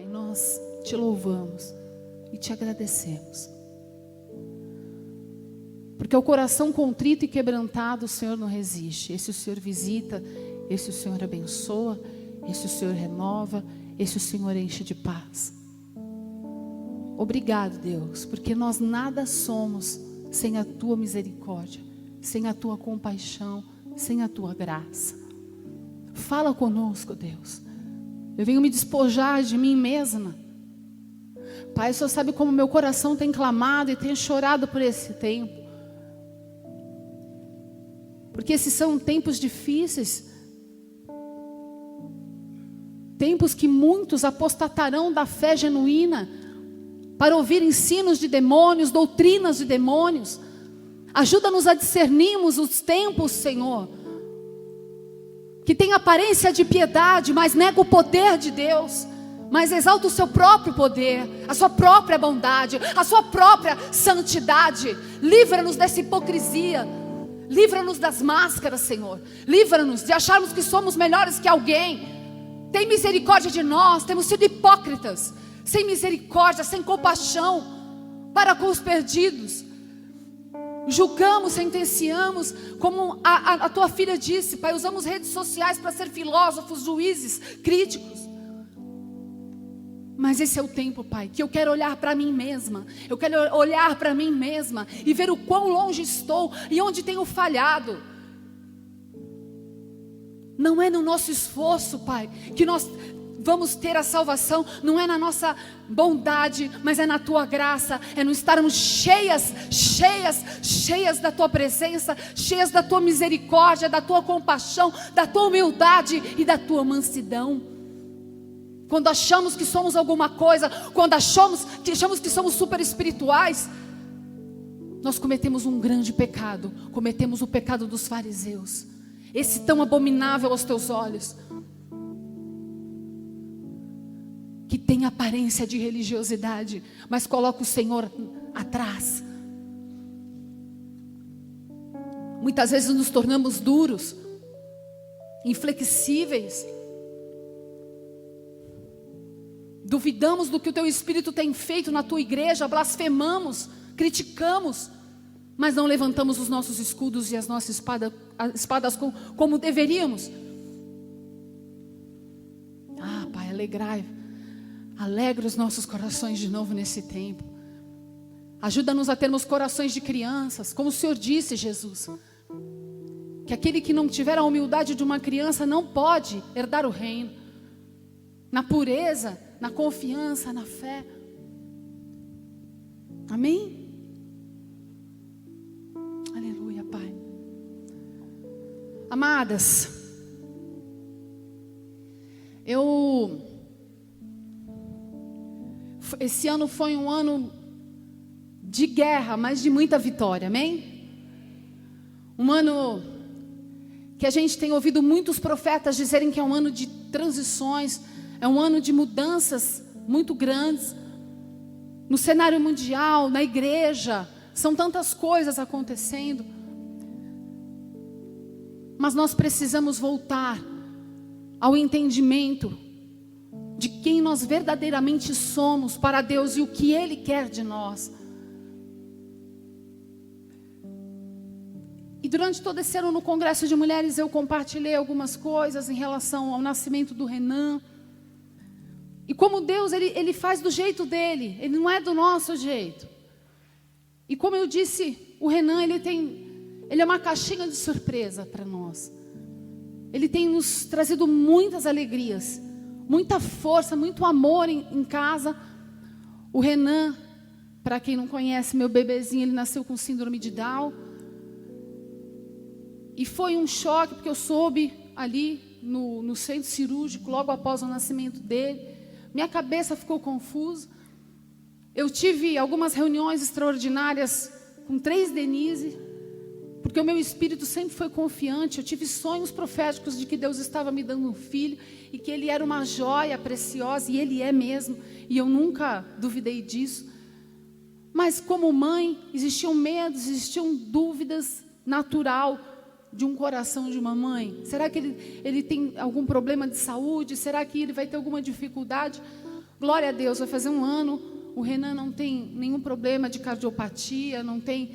Pai, nós te louvamos e te agradecemos. Porque o coração contrito e quebrantado o Senhor não resiste. Esse o Senhor visita, esse o Senhor abençoa, esse o Senhor renova, esse o Senhor enche de paz. Obrigado, Deus, porque nós nada somos sem a tua misericórdia, sem a tua compaixão, sem a tua graça. Fala conosco, Deus. Eu venho me despojar de mim mesma. Pai, o Senhor sabe como meu coração tem clamado e tem chorado por esse tempo. Porque esses são tempos difíceis. Tempos que muitos apostatarão da fé genuína para ouvir ensinos de demônios, doutrinas de demônios. Ajuda-nos a discernirmos os tempos, Senhor, que tem aparência de piedade, mas nega o poder de Deus, mas exalta o seu próprio poder, a sua própria bondade, a sua própria santidade. Livra-nos dessa hipocrisia, livra-nos das máscaras, Senhor. Livra-nos de acharmos que somos melhores que alguém. Tem misericórdia de nós, temos sido hipócritas, sem misericórdia, sem compaixão para com os perdidos. Julgamos, sentenciamos, como a tua filha disse, Pai, usamos redes sociais para ser filósofos, juízes, críticos. Mas esse é o tempo, Pai, que eu quero olhar para mim mesma. Eu quero olhar para mim mesma e ver o quão longe estou e onde tenho falhado. Não é no nosso esforço, Pai, que nós vamos ter a salvação. Não é na nossa bondade, mas é na tua graça. É no estarmos cheias da tua presença, cheias da tua misericórdia, da tua compaixão, da tua humildade e da tua mansidão. Quando achamos que somos alguma coisa, quando achamos que somos super espirituais, nós cometemos um grande pecado. Cometemos o pecado dos fariseus, esse tão abominável aos teus olhos, que tem aparência de religiosidade, mas coloca o Senhor atrás. Muitas vezes nos tornamos duros, inflexíveis. Duvidamos do que o teu Espírito tem feito na tua igreja, blasfemamos, criticamos, mas não levantamos os nossos escudos e as nossas espadas como deveríamos. Ah, Pai, alegra os nossos corações de novo nesse tempo. Ajuda-nos a termos corações de crianças, como o Senhor disse, Jesus, que aquele que não tiver a humildade de uma criança não pode herdar o reino. Na pureza, na confiança, na fé. Amém? Aleluia, Pai. Amadas, esse ano foi um ano de guerra, mas de muita vitória, amém? Um ano que a gente tem ouvido muitos profetas dizerem que é um ano de transições, é um ano de mudanças muito grandes, no cenário mundial, na igreja, são tantas coisas acontecendo, mas nós precisamos voltar ao entendimento de quem nós verdadeiramente somos para Deus e o que Ele quer de nós. E durante todo esse ano no Congresso de Mulheres eu compartilhei algumas coisas em relação ao nascimento do Renan. E como Deus, Ele faz do jeito dEle, Ele não é do nosso jeito. E como eu disse, o Renan, ele é uma caixinha de surpresa para nós. Ele tem nos trazido muitas alegrias, muita força, muito amor em casa. O Renan, para quem não conhece, meu bebezinho, ele nasceu com síndrome de Down. E foi um choque, porque eu soube ali no centro cirúrgico, logo após o nascimento dele. Minha cabeça ficou confusa. Eu tive algumas reuniões extraordinárias com 3 Denise, porque o meu espírito sempre foi confiante. Eu tive sonhos proféticos de que Deus estava me dando um filho e que ele era uma joia preciosa, e ele é mesmo, e eu nunca duvidei disso. Mas como mãe, existiam medos, existiam dúvidas, natural de um coração de uma mãe. Será que ele tem algum problema de saúde? Será que ele vai ter alguma dificuldade? Glória a Deus, vai fazer um ano. O Renan não tem nenhum problema de cardiopatia, não tem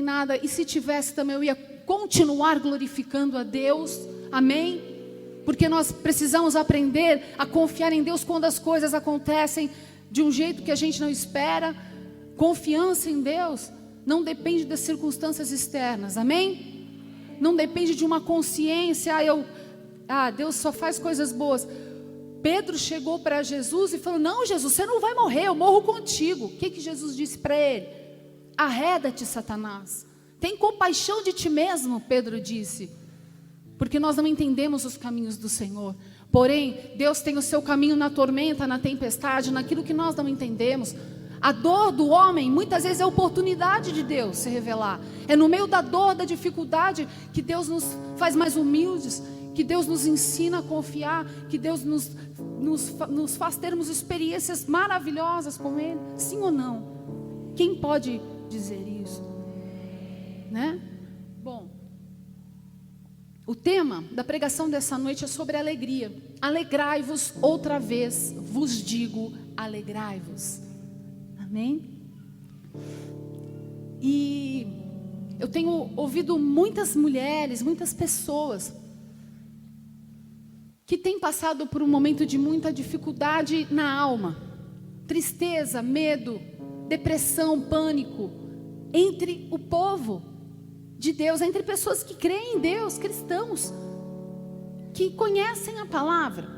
nada. E se tivesse também, eu ia continuar glorificando a Deus. Amém? Porque nós precisamos aprender a confiar em Deus quando as coisas acontecem de um jeito que a gente não espera. Confiança em Deus não depende das circunstâncias externas. Amém? Não depende de uma consciência. Deus só faz coisas boas. Pedro chegou para Jesus e falou: não, Jesus, você não vai morrer, eu morro contigo. O que Jesus disse para ele? Arreda-te, Satanás. Tem compaixão de ti mesmo, Pedro disse. Porque nós não entendemos os caminhos do Senhor. Porém, Deus tem o seu caminho na tormenta, na tempestade, naquilo que nós não entendemos. A dor do homem, muitas vezes, é a oportunidade de Deus se revelar. É no meio da dor, da dificuldade, que Deus nos faz mais humildes, que Deus nos ensina a confiar, que Deus nos faz termos experiências maravilhosas com Ele. Sim ou não? Quem pode dizer isso? Né? Bom, o tema da pregação dessa noite é sobre alegria. Alegrai-vos outra vez, vos digo, alegrai-vos. Amém? E eu tenho ouvido muitas mulheres, muitas pessoas que têm passado por um momento de muita dificuldade na alma, tristeza, medo, depressão, pânico, entre o povo de Deus, entre pessoas que creem em Deus, cristãos, que conhecem a palavra.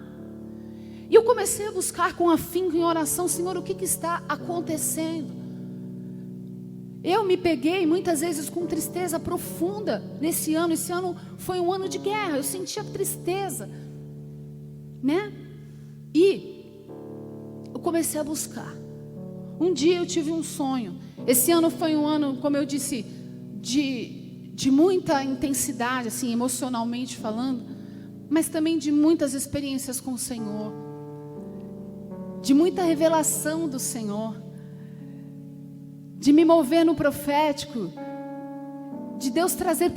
E eu comecei a buscar com afinco em oração: Senhor, o que está acontecendo? Eu me peguei muitas vezes com tristeza profunda nesse ano. Esse ano foi um ano de guerra, eu sentia tristeza, né? E eu comecei a buscar. Um dia eu tive um sonho. Esse ano foi um ano, como eu disse, de muita intensidade, assim, emocionalmente falando, mas também de muitas experiências com o Senhor, de muita revelação do Senhor, de me mover no profético, de Deus trazer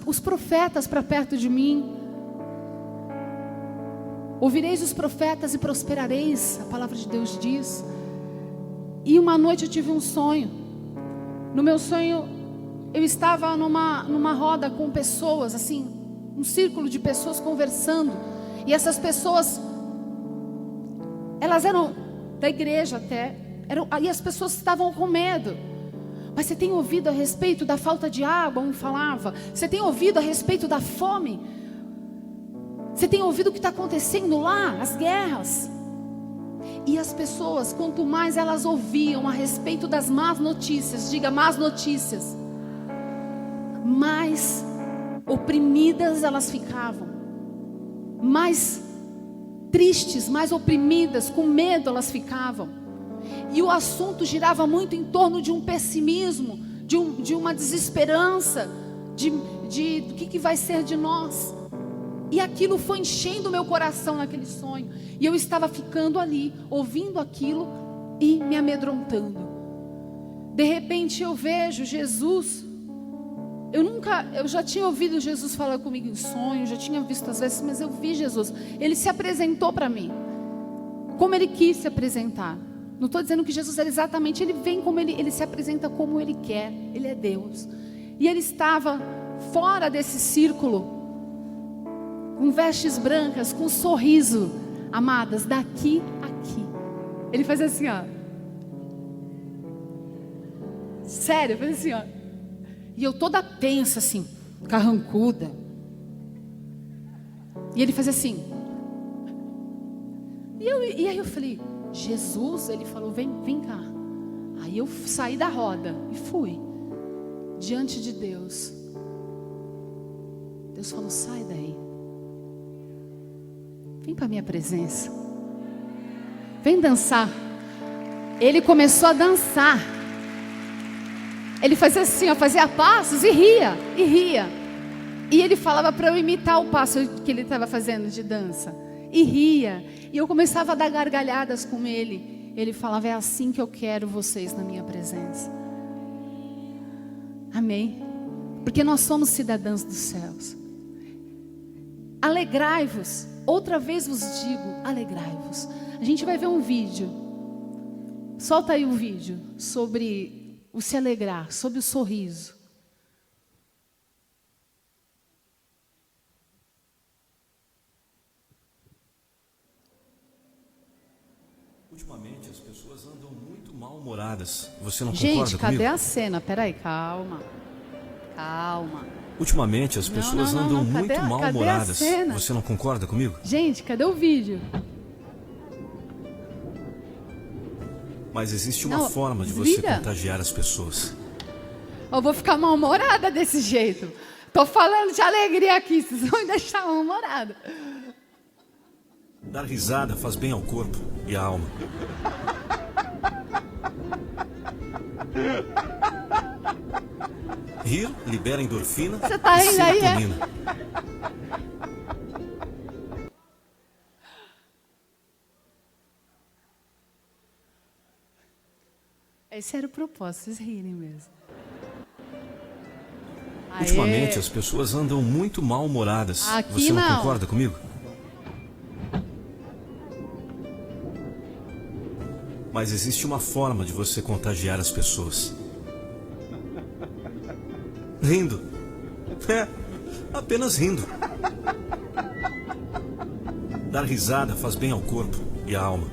os profetas para perto de mim. Ouvireis os profetas e prosperareis, a palavra de Deus diz. E uma noite eu tive um sonho. No meu sonho, eu estava numa roda com pessoas, assim, um círculo de pessoas conversando. E essas pessoas, elas eram da igreja até, e as pessoas estavam com medo. Mas você tem ouvido a respeito da falta de água? Um falava. Você tem ouvido a respeito da fome? Você tem ouvido o que está acontecendo lá? As guerras. E as pessoas, quanto mais elas ouviam a respeito das más notícias, diga más notícias, mais oprimidas elas ficavam, mais tristes, mais oprimidas, com medo elas ficavam. E o assunto girava muito em torno de um pessimismo, de uma desesperança, do que vai ser de nós. E aquilo foi enchendo o meu coração naquele sonho. E eu estava ficando ali, ouvindo aquilo e me amedrontando. De repente eu vejo Jesus. Eu já tinha ouvido Jesus falar comigo em sonho, já tinha visto às vezes, mas eu vi Jesus. Ele se apresentou para mim, como Ele quis se apresentar. Não estou dizendo que Jesus era exatamente, Ele vem como Ele se apresenta como Ele quer. Ele é Deus. E Ele estava fora desse círculo, com vestes brancas, com um sorriso, amadas, daqui a aqui. Ele faz assim, ó. Sério, faz assim, ó. E eu toda tensa, assim, carrancuda. E ele faz assim. E aí eu falei: Jesus? Ele falou: vem cá. Aí eu saí da roda e fui diante de Deus. Deus falou: sai daí. Vem para a minha presença. Vem dançar. Ele começou a dançar. Ele fazia assim, ó, fazia passos e ria, e ria. E ele falava para eu imitar o passo que ele estava fazendo de dança. E ria. E eu começava a dar gargalhadas com ele. Ele falava: é assim que eu quero vocês na minha presença. Amém? Porque nós somos cidadãos dos céus. Alegrai-vos. Outra vez vos digo, alegrai-vos. A A gente vai ver um vídeo. Solta aí um vídeo sobre o se alegrar, sobre o sorriso. Ultimamente as pessoas andam muito mal-humoradas. Você não concorda Gente, comigo? cadê a cena? Peraí, calma. Calma. Ultimamente as pessoas andam muito Cadê a mal-humoradas. cena? Você não concorda comigo? Gente, cadê o vídeo? Mas existe uma Não, forma de você desliga. contagiar as pessoas. Eu vou ficar mal-humorada desse jeito. Tô falando de alegria aqui, vocês vão me deixar mal-humorada. Dar risada faz bem ao corpo e à alma. Rir libera endorfina Você tá e rindo aí, é? serotonina. Esse era o propósito, vocês rirem mesmo. Ultimamente Aê. as pessoas andam muito mal-humoradas. Aqui Você não não. concorda comigo? Mas existe uma forma de você contagiar as pessoas. Rindo. É, apenas rindo. Dar risada faz bem ao corpo e à alma.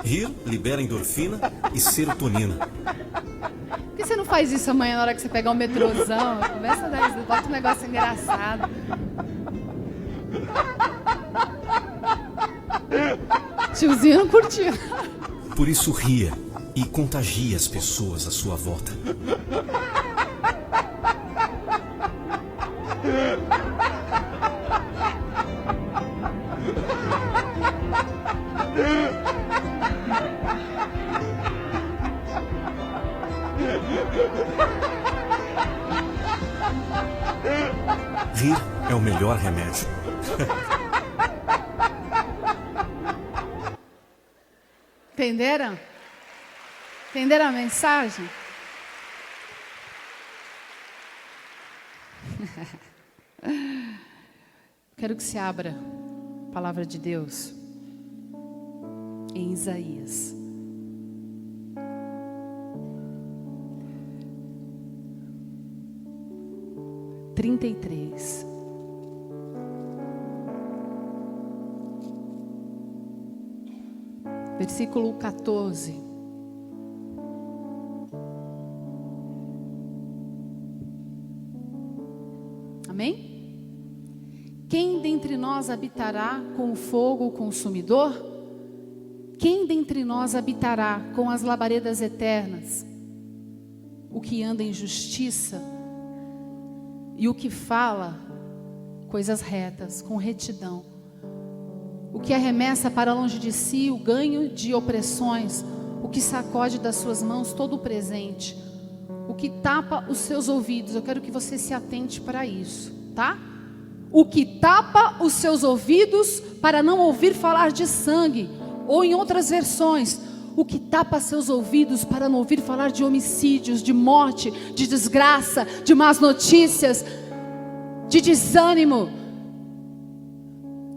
Rir libera endorfina e serotonina. Por que você não faz isso amanhã na hora que você pegar o metrôzão? Começa a dar isso, bota um negócio engraçado. Tiozinho não curtiu. Por isso ria e contagie as pessoas à sua volta. Rir é o melhor remédio. Entenderam? Entenderam a mensagem? Quero que você abra a palavra de Deus em Isaías. Trinta e três. Versículo 14. Amém? Quem dentre nós habitará com o fogo consumidor? Quem dentre nós habitará com as labaredas eternas? O que anda em justiça e o que fala coisas retas, com retidão. O que arremessa para longe de si o ganho de opressões, o que sacode das suas mãos todo o presente, o que tapa os seus ouvidos. Eu quero que você se atente para isso, tá? O que tapa os seus ouvidos para não ouvir falar de sangue, ou em outras versões, o que tapa seus ouvidos para não ouvir falar de homicídios, de morte, de desgraça, de más notícias, de desânimo,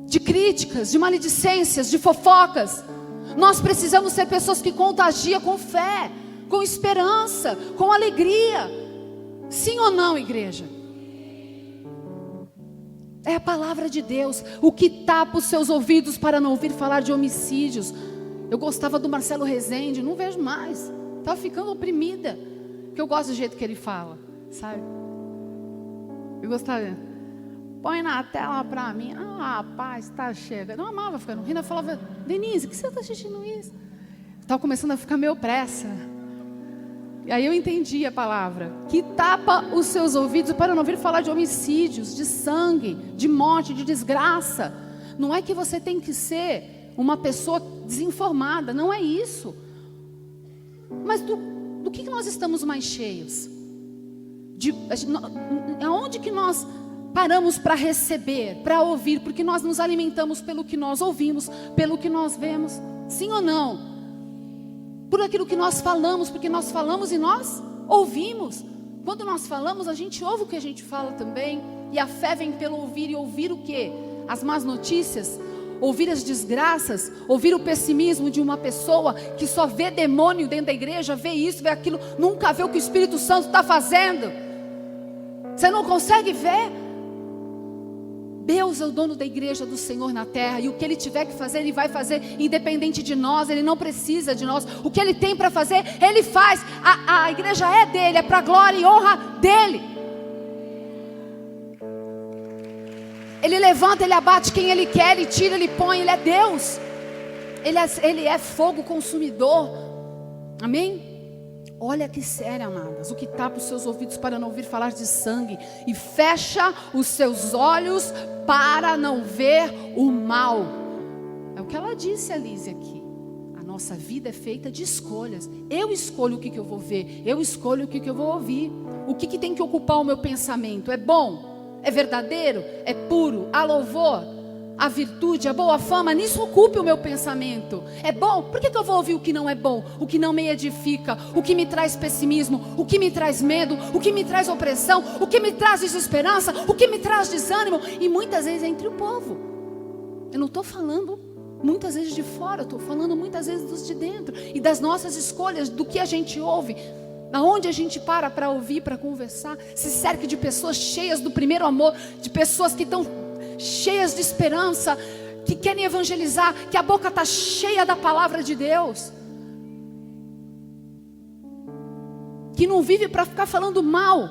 de críticas, de maledicências, de fofocas. Nós precisamos ser pessoas que contagiam com fé, com esperança, com alegria. Sim ou não, igreja? É a palavra de Deus. O que tapa os seus ouvidos para não ouvir falar de homicídios. Eu gostava do Marcelo Rezende, não vejo mais. Estava ficando oprimida. Porque eu gosto do jeito que ele fala, sabe? Eu gostava. Põe na tela pra mim. Ah, rapaz, tá chegando. Eu amava ficar no rindo. Eu falava, Denise, por que você tá assistindo isso? Estava começando a ficar meio pressa. E aí eu entendi a palavra. Que tapa os seus ouvidos para não ouvir falar de homicídios, de sangue, de morte, de desgraça. Não é que você tem que ser uma pessoa desinformada. Não é isso. Mas do que nós estamos mais cheios? Aonde que nós paramos para receber, para ouvir? Porque nós nos alimentamos pelo que nós ouvimos, pelo que nós vemos. Sim ou não? Por aquilo que nós falamos, porque nós falamos e nós ouvimos. Quando nós falamos, a gente ouve o que a gente fala também. E a fé vem pelo ouvir, e ouvir o quê? As más notícias, ouvir as desgraças, ouvir o pessimismo de uma pessoa que só vê demônio dentro da igreja, vê isso, vê aquilo, nunca vê o que o Espírito Santo está fazendo. Você não consegue ver? Deus é o dono da igreja do Senhor na terra, e o que Ele tiver que fazer, Ele vai fazer, independente de nós. Ele não precisa de nós. O que Ele tem para fazer, Ele faz. A igreja é dele, é para a glória e honra dele. Ele levanta, Ele abate quem Ele quer, Ele tira, Ele põe. Ele é Deus. Ele é fogo consumidor. Amém? Olha que sério, amadas, o que tapa os seus ouvidos para não ouvir falar de sangue, e fecha os seus olhos para não ver o mal. É o que ela disse, Alice, aqui. A nossa vida é feita de escolhas. Eu escolho o que eu vou ver, eu escolho o que eu vou ouvir. O que tem que ocupar o meu pensamento? É bom? É verdadeiro? É puro? Há louvor? A virtude, a boa fama, nisso ocupe o meu pensamento. É bom? Por que eu vou ouvir o que não é bom? O que não me edifica? O que me traz pessimismo? O que me traz medo? O que me traz opressão? O que me traz desesperança? O que me traz desânimo? E muitas vezes é entre o povo. Eu não estou falando muitas vezes de fora, eu estou falando muitas vezes dos de dentro. E das nossas escolhas, do que a gente ouve, aonde a gente para ouvir, para conversar. Se cerque de pessoas cheias do primeiro amor, de pessoas que estão cheias de esperança, que querem evangelizar, que a boca está cheia da palavra de Deus, que não vive para ficar falando mal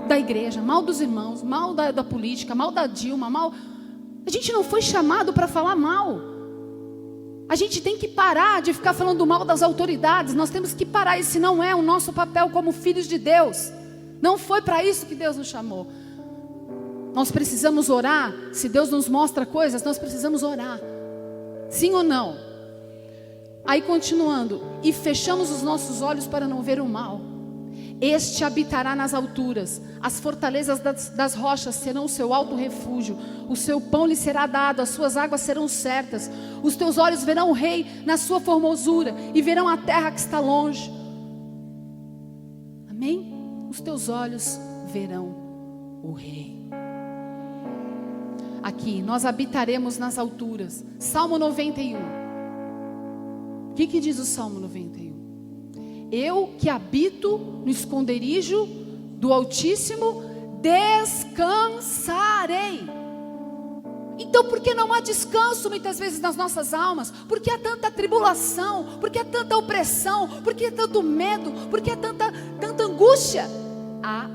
da igreja, mal dos irmãos, mal da política, mal da Dilma, mal. A gente não foi chamado para falar mal. A gente tem que parar de ficar falando mal das autoridades. Nós temos que parar. Esse não é o nosso papel como filhos de Deus. Não foi para isso que Deus nos chamou. Nós precisamos orar. Se Deus nos mostra coisas, nós precisamos orar. Sim ou não? Aí continuando. E fechamos os nossos olhos para não ver o mal. Este habitará nas alturas. As fortalezas das rochas serão o seu alto refúgio. O seu pão lhe será dado. As suas águas serão certas. Os teus olhos verão o rei na sua formosura. E verão a terra que está longe. Amém? Os teus olhos verão o rei. Aqui, nós habitaremos nas alturas. Salmo 91. O que diz o Salmo 91? Eu que habito no esconderijo do Altíssimo, descansarei. Então, por que não há descanso muitas vezes nas nossas almas? Por que há tanta tribulação? Por que há tanta opressão? Por que há tanto medo? Por que há tanta angústia? Há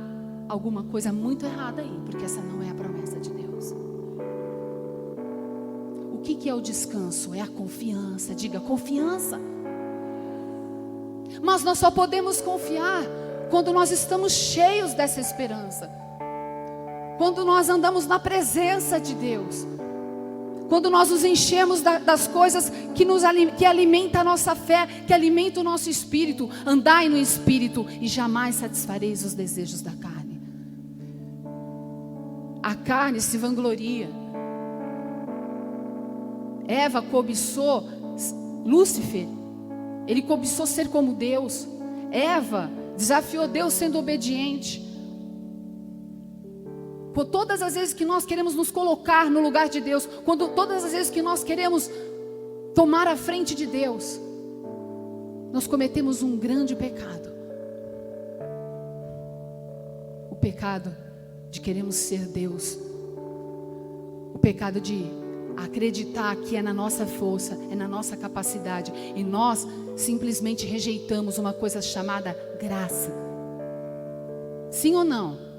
alguma coisa muito errada aí, porque essa não é a promessa de Deus. O que é o descanso? É a confiança. Diga, confiança. Mas nós só podemos confiar quando nós estamos cheios dessa esperança. Quando nós andamos na presença de Deus. Quando nós nos enchemos das coisas que alimentam a nossa fé, que alimentam o nosso espírito. Andai no espírito e jamais satisfareis os desejos da carne. A carne se vangloria. Eva cobiçou Lúcifer. Ele cobiçou ser como Deus. Eva desafiou Deus sendo obediente. Por todas as vezes que nós queremos nos colocar no lugar de Deus, todas as vezes que nós queremos tomar a frente de Deus, nós cometemos um grande pecado. O pecado de queremos ser Deus. O pecado de acreditar que é na nossa força, é na nossa capacidade, e nós simplesmente rejeitamos uma coisa chamada graça. Sim ou não?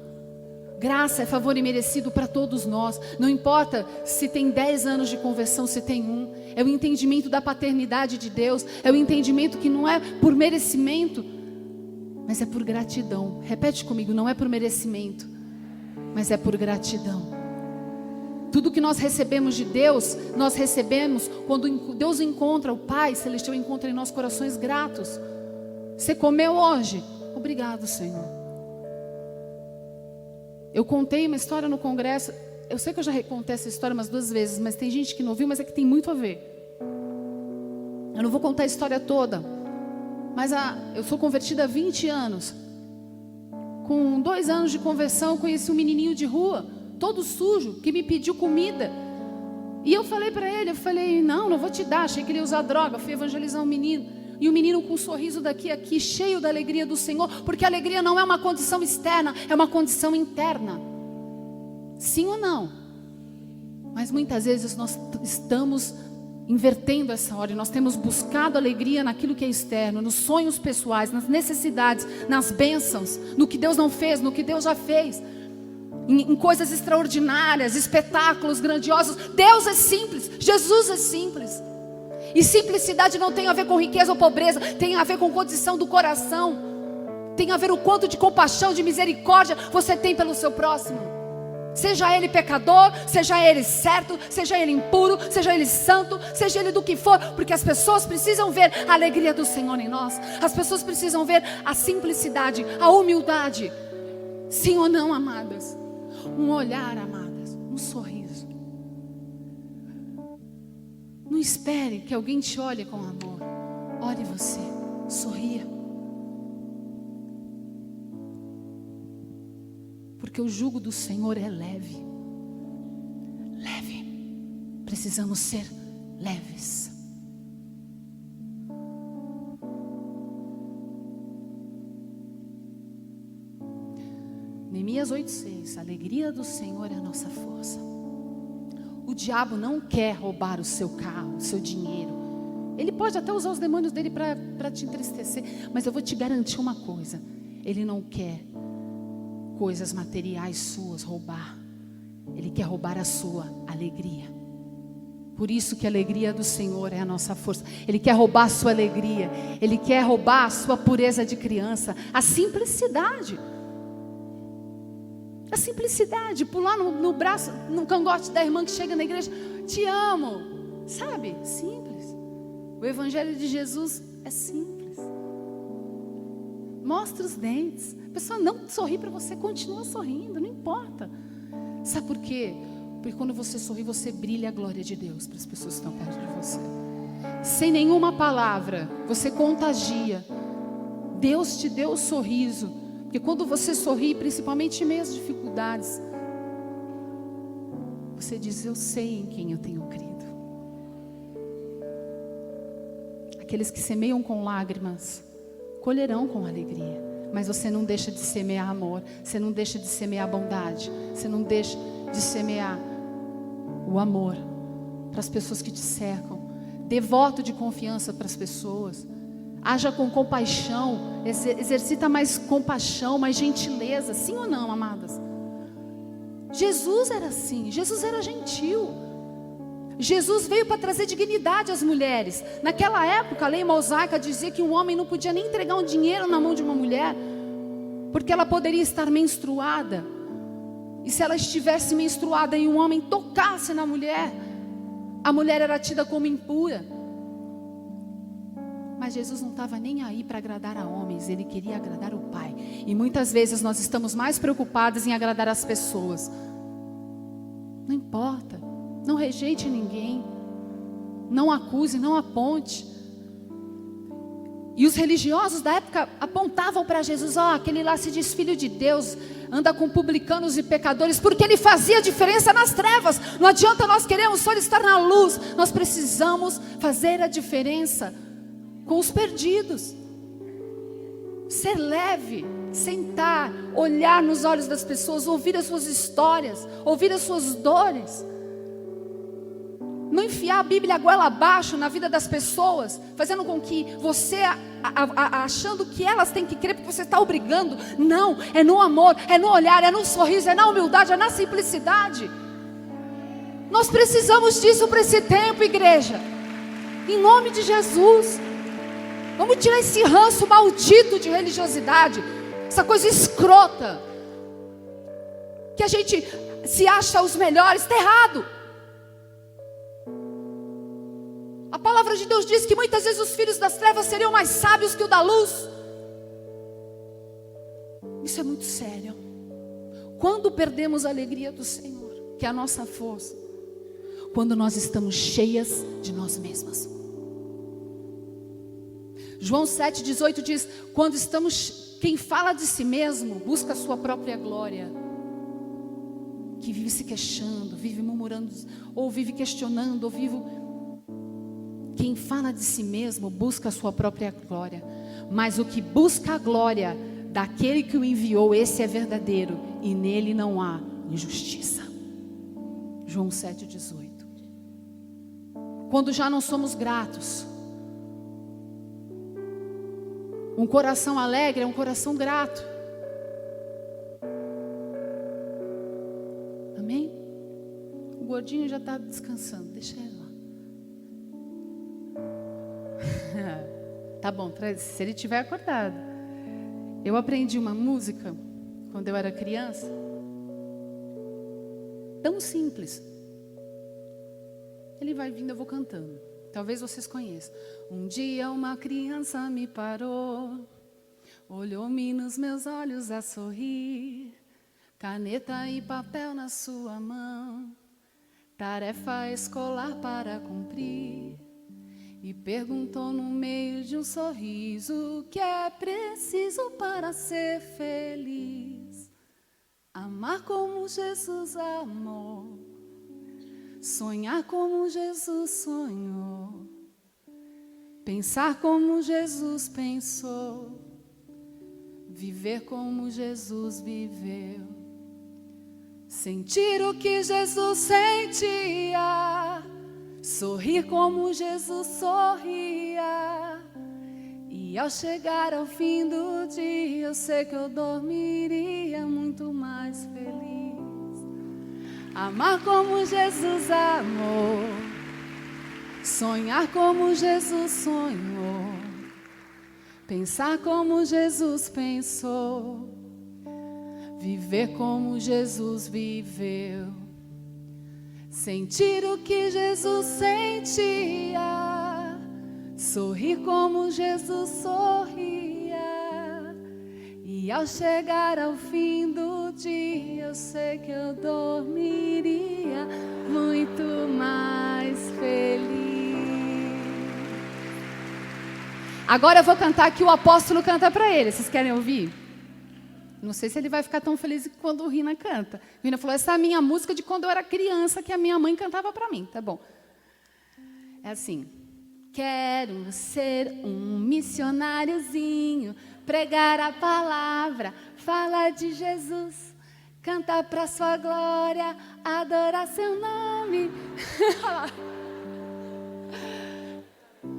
Graça é favor imerecido para todos nós. Não importa se tem 10 anos de conversão, se tem 1. É o entendimento da paternidade de Deus. É o entendimento que não é por merecimento, mas é por gratidão. Repete comigo, não é por merecimento, mas é por gratidão. Tudo que nós recebemos de Deus, nós recebemos quando Deus encontra, o Pai Celestial encontra em nós corações gratos. Você comeu hoje? Obrigado, Senhor. Eu contei uma história no congresso. Eu sei que eu já contei essa história umas 2 vezes, mas tem gente que não ouviu, mas é que tem muito a ver. Eu não vou contar a história toda, mas eu sou convertida há 20 anos. com 2 anos de conversão, eu conheci um menininho de rua, todo sujo, que me pediu comida. E eu falei para ele, não vou te dar, achei que ele ia usar droga. Fui evangelizar um menino, e o menino com um sorriso daqui a aqui, cheio da alegria do Senhor, porque a alegria não é uma condição externa, é uma condição interna. Sim ou não? Mas muitas vezes nós estamos invertendo essa ordem. Nós temos buscado alegria naquilo que é externo, nos sonhos pessoais, nas necessidades, nas bênçãos, no que Deus não fez, no que Deus já fez, em coisas extraordinárias, espetáculos grandiosos. Deus é simples, Jesus é simples. E simplicidade não tem a ver com riqueza ou pobreza, tem a ver com condição do coração, tem a ver o quanto de compaixão, de misericórdia você tem pelo seu próximo. Seja ele pecador, seja ele certo, seja ele impuro, seja ele santo, seja ele do que for, porque as pessoas precisam ver a alegria do Senhor em nós. As pessoas precisam ver a simplicidade, a humildade. Sim ou não, amadas? Um olhar, amadas, um sorriso. Não espere que alguém te olhe com amor. Olhe você, sorria. Porque o jugo do Senhor é leve. Leve. Precisamos ser leves. Neemias 8:6. A alegria do Senhor é a nossa força. O diabo não quer roubar o seu carro, o seu dinheiro. Ele pode até usar os demônios dele para te entristecer. Mas eu vou te garantir uma coisa. Ele não quer coisas materiais suas roubar. Ele quer roubar a sua alegria. Por isso que a alegria do Senhor é a nossa força. Ele quer roubar a sua alegria. Ele quer roubar a sua pureza de criança. A simplicidade. A simplicidade. Pular no braço, no cangote da irmã que chega na igreja. Te amo. Sabe? Simples. O evangelho de Jesus é simples. Mostra os dentes. A pessoa não sorri para você, continua sorrindo, não importa. Sabe por quê? Porque quando você sorri, você brilha a glória de Deus para as pessoas que estão perto de você. Sem nenhuma palavra, você contagia. Deus te deu o sorriso. Porque quando você sorri, principalmente em meio às dificuldades, você diz: eu sei em quem eu tenho crido. Aqueles que semeiam com lágrimas colherão com alegria. Mas você não deixa de semear amor. Você não deixa de semear bondade. Você não deixa de semear o amor para as pessoas que te cercam. Dê voto de confiança para as pessoas. Haja com compaixão. Exercita mais compaixão, mais gentileza. Sim ou não, amadas? Jesus era assim. Jesus era gentil. Jesus veio para trazer dignidade às mulheres. Naquela época, a lei mosaica dizia que um homem não podia nem entregar um dinheiro na mão de uma mulher, porque ela poderia estar menstruada. E se ela estivesse menstruada e um homem tocasse na mulher, a mulher era tida como impura. Mas Jesus não estava nem aí para agradar a homens, Ele queria agradar o Pai. E muitas vezes nós estamos mais preocupados em agradar as pessoas. Não importa. Não rejeite ninguém. Não acuse, não aponte. E os religiosos da época apontavam para Jesus: aquele lá se diz filho de Deus, anda com publicanos e pecadores, porque ele fazia diferença nas trevas. Não adianta nós queremos só estar na luz. Nós precisamos fazer a diferença com os perdidos. Ser leve, sentar, olhar nos olhos das pessoas, ouvir as suas histórias, ouvir as suas dores. Não enfiar a Bíblia goela abaixo na vida das pessoas, fazendo com que você, achando que elas têm que crer porque você está obrigando. Não, é no amor, é no olhar, é no sorriso, é na humildade, é na simplicidade. Nós precisamos disso para esse tempo, igreja. Em nome de Jesus. Vamos tirar esse ranço maldito de religiosidade, essa coisa escrota, que a gente se acha os melhores. Está errado. A palavra de Deus diz que muitas vezes os filhos das trevas seriam mais sábios que o da luz. Isso é muito sério. Quando perdemos a alegria do Senhor, que é a nossa força, quando nós estamos cheias de nós mesmas. João 7,18 diz: quando estamos Quem fala de si mesmo busca a sua própria glória. Que vive se queixando, vive murmurando, ou vive questionando, ou vive... Quem fala de si mesmo busca a sua própria glória. Mas o que busca a glória daquele que o enviou, esse é verdadeiro, e nele não há injustiça. João 7,18. Quando já não somos gratos, um coração alegre é um coração grato. Amém? O gordinho já está descansando, deixa ele lá. Tá bom, se ele estiver acordado. Eu aprendi uma música quando eu era criança, tão simples. Ele vai vindo, eu vou cantando. Talvez vocês conheçam. Um dia uma criança me parou, olhou-me nos meus olhos a sorrir, caneta e papel na sua mão, tarefa escolar para cumprir. E perguntou no meio de um sorriso: o que é preciso para ser feliz? Amar como Jesus amou, sonhar como Jesus sonhou, pensar como Jesus pensou, viver como Jesus viveu, sentir o que Jesus sentia, sorrir como Jesus sorria. E ao chegar ao fim do dia, eu sei que eu dormiria muito mais feliz. Amar como Jesus amou, sonhar como Jesus sonhou, pensar como Jesus pensou, viver como Jesus viveu, sentir o que Jesus sentia, sorrir como Jesus sorria. E ao chegar ao fim do dia, eu sei que eu dormiria muito mais feliz. Agora eu vou cantar que o apóstolo canta para ele. Vocês querem ouvir? Não sei se ele vai ficar tão feliz quando o Rina canta. O Rina falou: essa é a minha música de quando eu era criança, que a minha mãe cantava para mim. Tá bom. É assim. Quero ser um missionáriozinho, pregar a palavra, falar de Jesus, cantar para sua glória, adorar seu nome.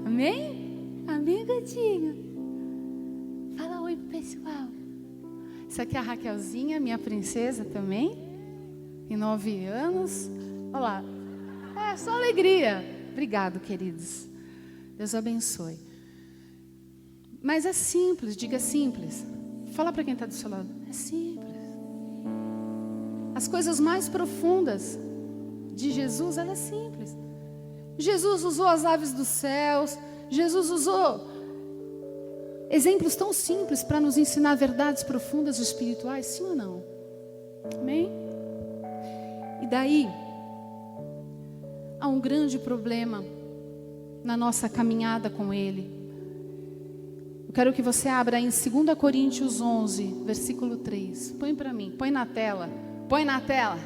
Amém? Amém, gatinho? Fala oi pro pessoal. Isso aqui é a Raquelzinha, minha princesa também, tem 9 anos. Olha lá. É só alegria. Obrigado, queridos. Deus abençoe. Mas é simples, diga simples. Fala para quem está do seu lado. É simples. As coisas mais profundas de Jesus, ela é simples. Jesus usou as aves dos céus. Jesus usou exemplos tão simples para nos ensinar verdades profundas e espirituais, sim ou não? Amém? E daí, há um grande problema na nossa caminhada com Ele. Eu quero que você abra em 2 Coríntios 11, versículo 3. Põe para mim, põe na tela. Põe na tela.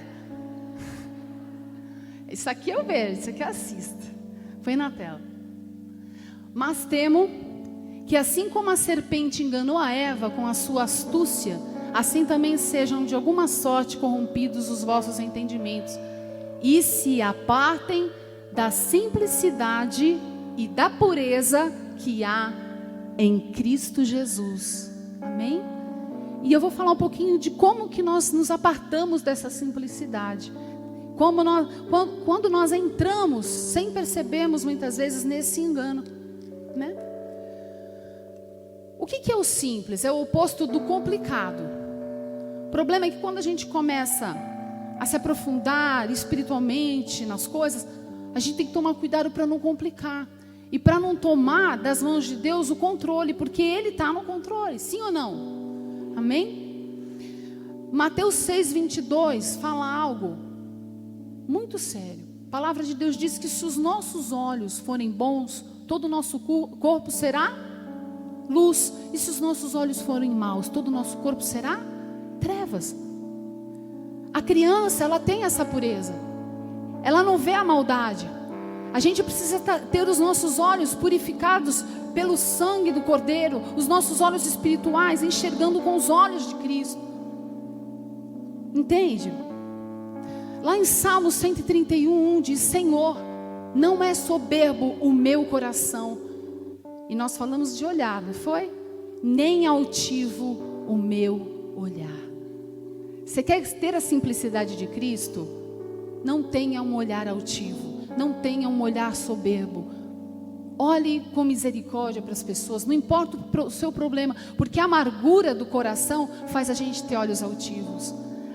Isso aqui eu vejo, isso aqui eu assisto. Põe na tela. Mas temo que assim como a serpente enganou a Eva com a sua astúcia, assim também sejam de alguma sorte corrompidos os vossos entendimentos, e se apartem da simplicidade e da pureza que há em Cristo Jesus. Amém? E eu vou falar um pouquinho de como que nós nos apartamos dessa simplicidade. Quando nós entramos, sem percebermos muitas vezes, nesse engano, né? O que é o simples? É o oposto do complicado. O problema é que quando a gente começa a se aprofundar espiritualmente nas coisas, a gente tem que tomar cuidado para não complicar. E para não tomar das mãos de Deus o controle, porque Ele está no controle, sim ou não? Amém? Mateus 6:22 fala algo muito sério. A palavra de Deus diz que se os nossos olhos forem bons, todo o nosso corpo será luz. E se os nossos olhos forem maus, todo o nosso corpo será trevas. A criança, ela tem essa pureza. Ela não vê a maldade. A gente precisa ter os nossos olhos purificados pelo sangue do Cordeiro, os nossos olhos espirituais, enxergando com os olhos de Cristo. Entende? Lá em Salmo 131, diz: Senhor, não é soberbo o meu coração. E nós falamos de olhar, não foi? Nem altivo o meu olhar. Você quer ter a simplicidade de Cristo? Não tenha um olhar altivo. Não tenha um olhar soberbo. Olhe com misericórdia para as pessoas. Não importa o seu problema, porque a amargura do coração faz a gente ter olhos altivos.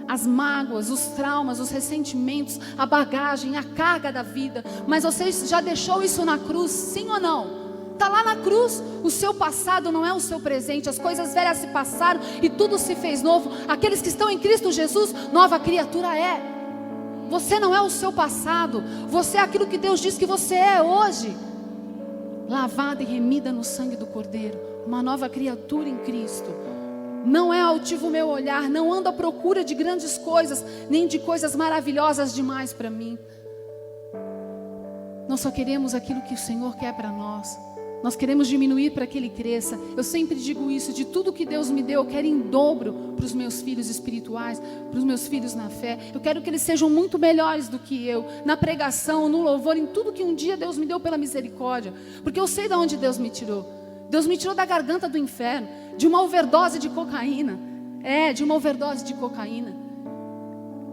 As mágoas, os traumas, os ressentimentos, a bagagem, a carga da vida. Mas você já deixou isso na cruz, sim ou não? Está lá na cruz. O seu passado não é o seu presente. As coisas velhas se passaram e tudo se fez novo. Aqueles que estão em Cristo Jesus, nova criatura é. Você não é o seu passado. Você é aquilo que Deus diz que você é hoje. Lavada e remida no sangue do Cordeiro. Uma nova criatura em Cristo. Não é altivo o meu olhar. Não ando à procura de grandes coisas, nem de coisas maravilhosas demais para mim. Nós só queremos aquilo que o Senhor quer para nós. Nós queremos diminuir para que Ele cresça. Eu sempre digo isso: de tudo que Deus me deu, eu quero em dobro para os meus filhos espirituais, para os meus filhos na fé. Eu quero que eles sejam muito melhores do que eu, na pregação, no louvor, em tudo que um dia Deus me deu pela misericórdia. Porque eu sei de onde Deus me tirou. Deus me tirou da garganta do inferno, de uma overdose de cocaína. De uma overdose de cocaína.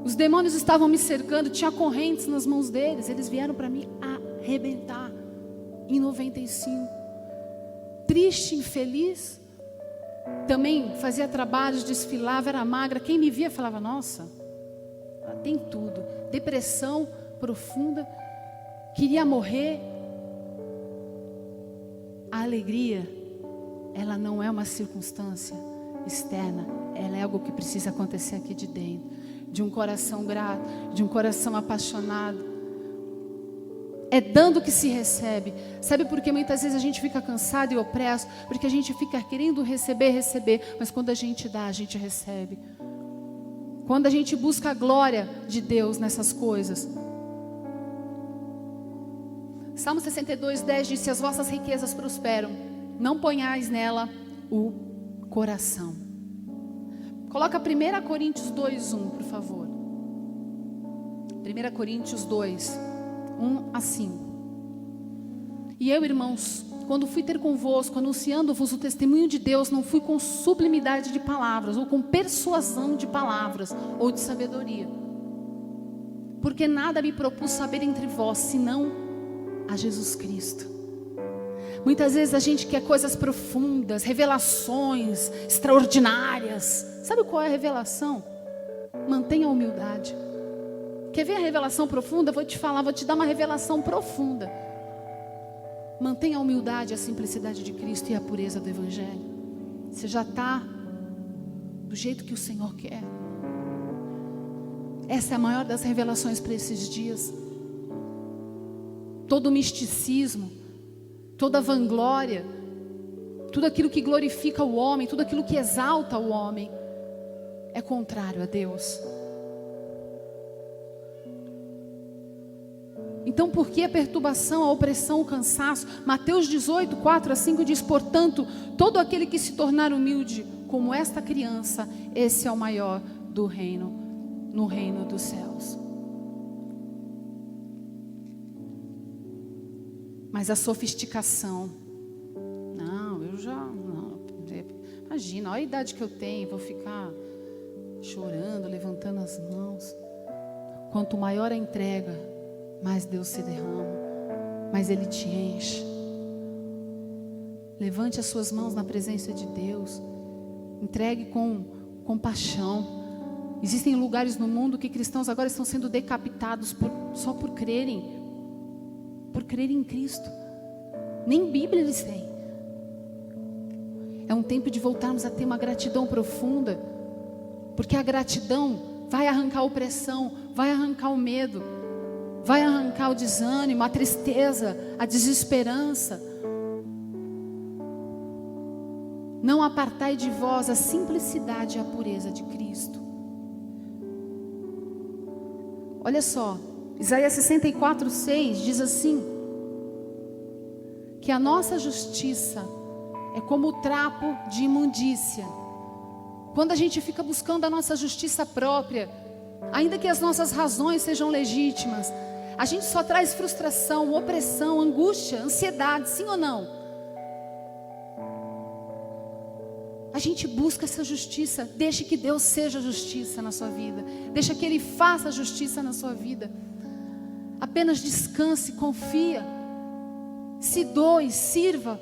Os demônios estavam me cercando, tinha correntes nas mãos deles. Eles vieram para me arrebentar. Em 95, triste, infeliz, também fazia trabalhos, desfilava, era magra. Quem me via falava: nossa, ela tem tudo. Depressão profunda, queria morrer. A alegria, ela não é uma circunstância externa, ela é algo que precisa acontecer aqui de dentro, de um coração grato, de um coração apaixonado. É dando que se recebe. Sabe por que muitas vezes a gente fica cansado e opresso? Porque a gente fica querendo receber. Mas quando a gente dá, a gente recebe. Quando a gente busca a glória de Deus nessas coisas. Salmo 62:10 diz: se as vossas riquezas prosperam, não ponhais nela o coração. Coloca 1 Coríntios 2:1, por favor. 1 Coríntios 2, 1-5. E eu, irmãos, quando fui ter convosco, anunciando-vos o testemunho de Deus, não fui com sublimidade de palavras, ou com persuasão de palavras, ou de sabedoria. Porque nada me propus saber entre vós, senão a Jesus Cristo. Muitas vezes a gente quer coisas profundas, revelações extraordinárias. Sabe qual é a revelação? Mantenha a humildade. Quer ver a revelação profunda? Vou te falar, vou te dar uma revelação profunda. Mantenha a humildade, a simplicidade de Cristo e a pureza do Evangelho. Você já está do jeito que o Senhor quer. Essa é a maior das revelações para esses dias. Todo o misticismo, toda a vanglória, tudo aquilo que glorifica o homem, tudo aquilo que exalta o homem, é contrário a Deus. Então, por que a perturbação, a opressão, o cansaço? Mateus 18, 4-5 diz: portanto, todo aquele que se tornar humilde como esta criança, esse é o maior do reino, no reino dos céus. Mas a sofisticação, imagina, olha a idade que eu tenho, vou ficar chorando, levantando as mãos. Quanto maior a entrega, mais Deus se derrama, mais Ele te enche. Levante as suas mãos na presença de Deus, entregue com compaixão. Existem lugares no mundo que cristãos agora estão sendo decapitados só por crerem em Cristo. Nem Bíblia eles têm. É um tempo de voltarmos a ter uma gratidão profunda, porque a gratidão vai arrancar a opressão, vai arrancar o medo, vai arrancar o desânimo, a tristeza, a desesperança. Não apartai de vós a simplicidade e a pureza de Cristo. Olha só, Isaías 64:6 diz assim: que a nossa justiça é como o trapo de imundícia. Quando a gente fica buscando a nossa justiça própria, ainda que as nossas razões sejam legítimas, a gente só traz frustração, opressão, angústia, ansiedade, sim ou não? A gente busca essa justiça. Deixe que Deus seja justiça na sua vida. Deixa que Ele faça justiça na sua vida. Apenas descanse, confia. Se doe, sirva.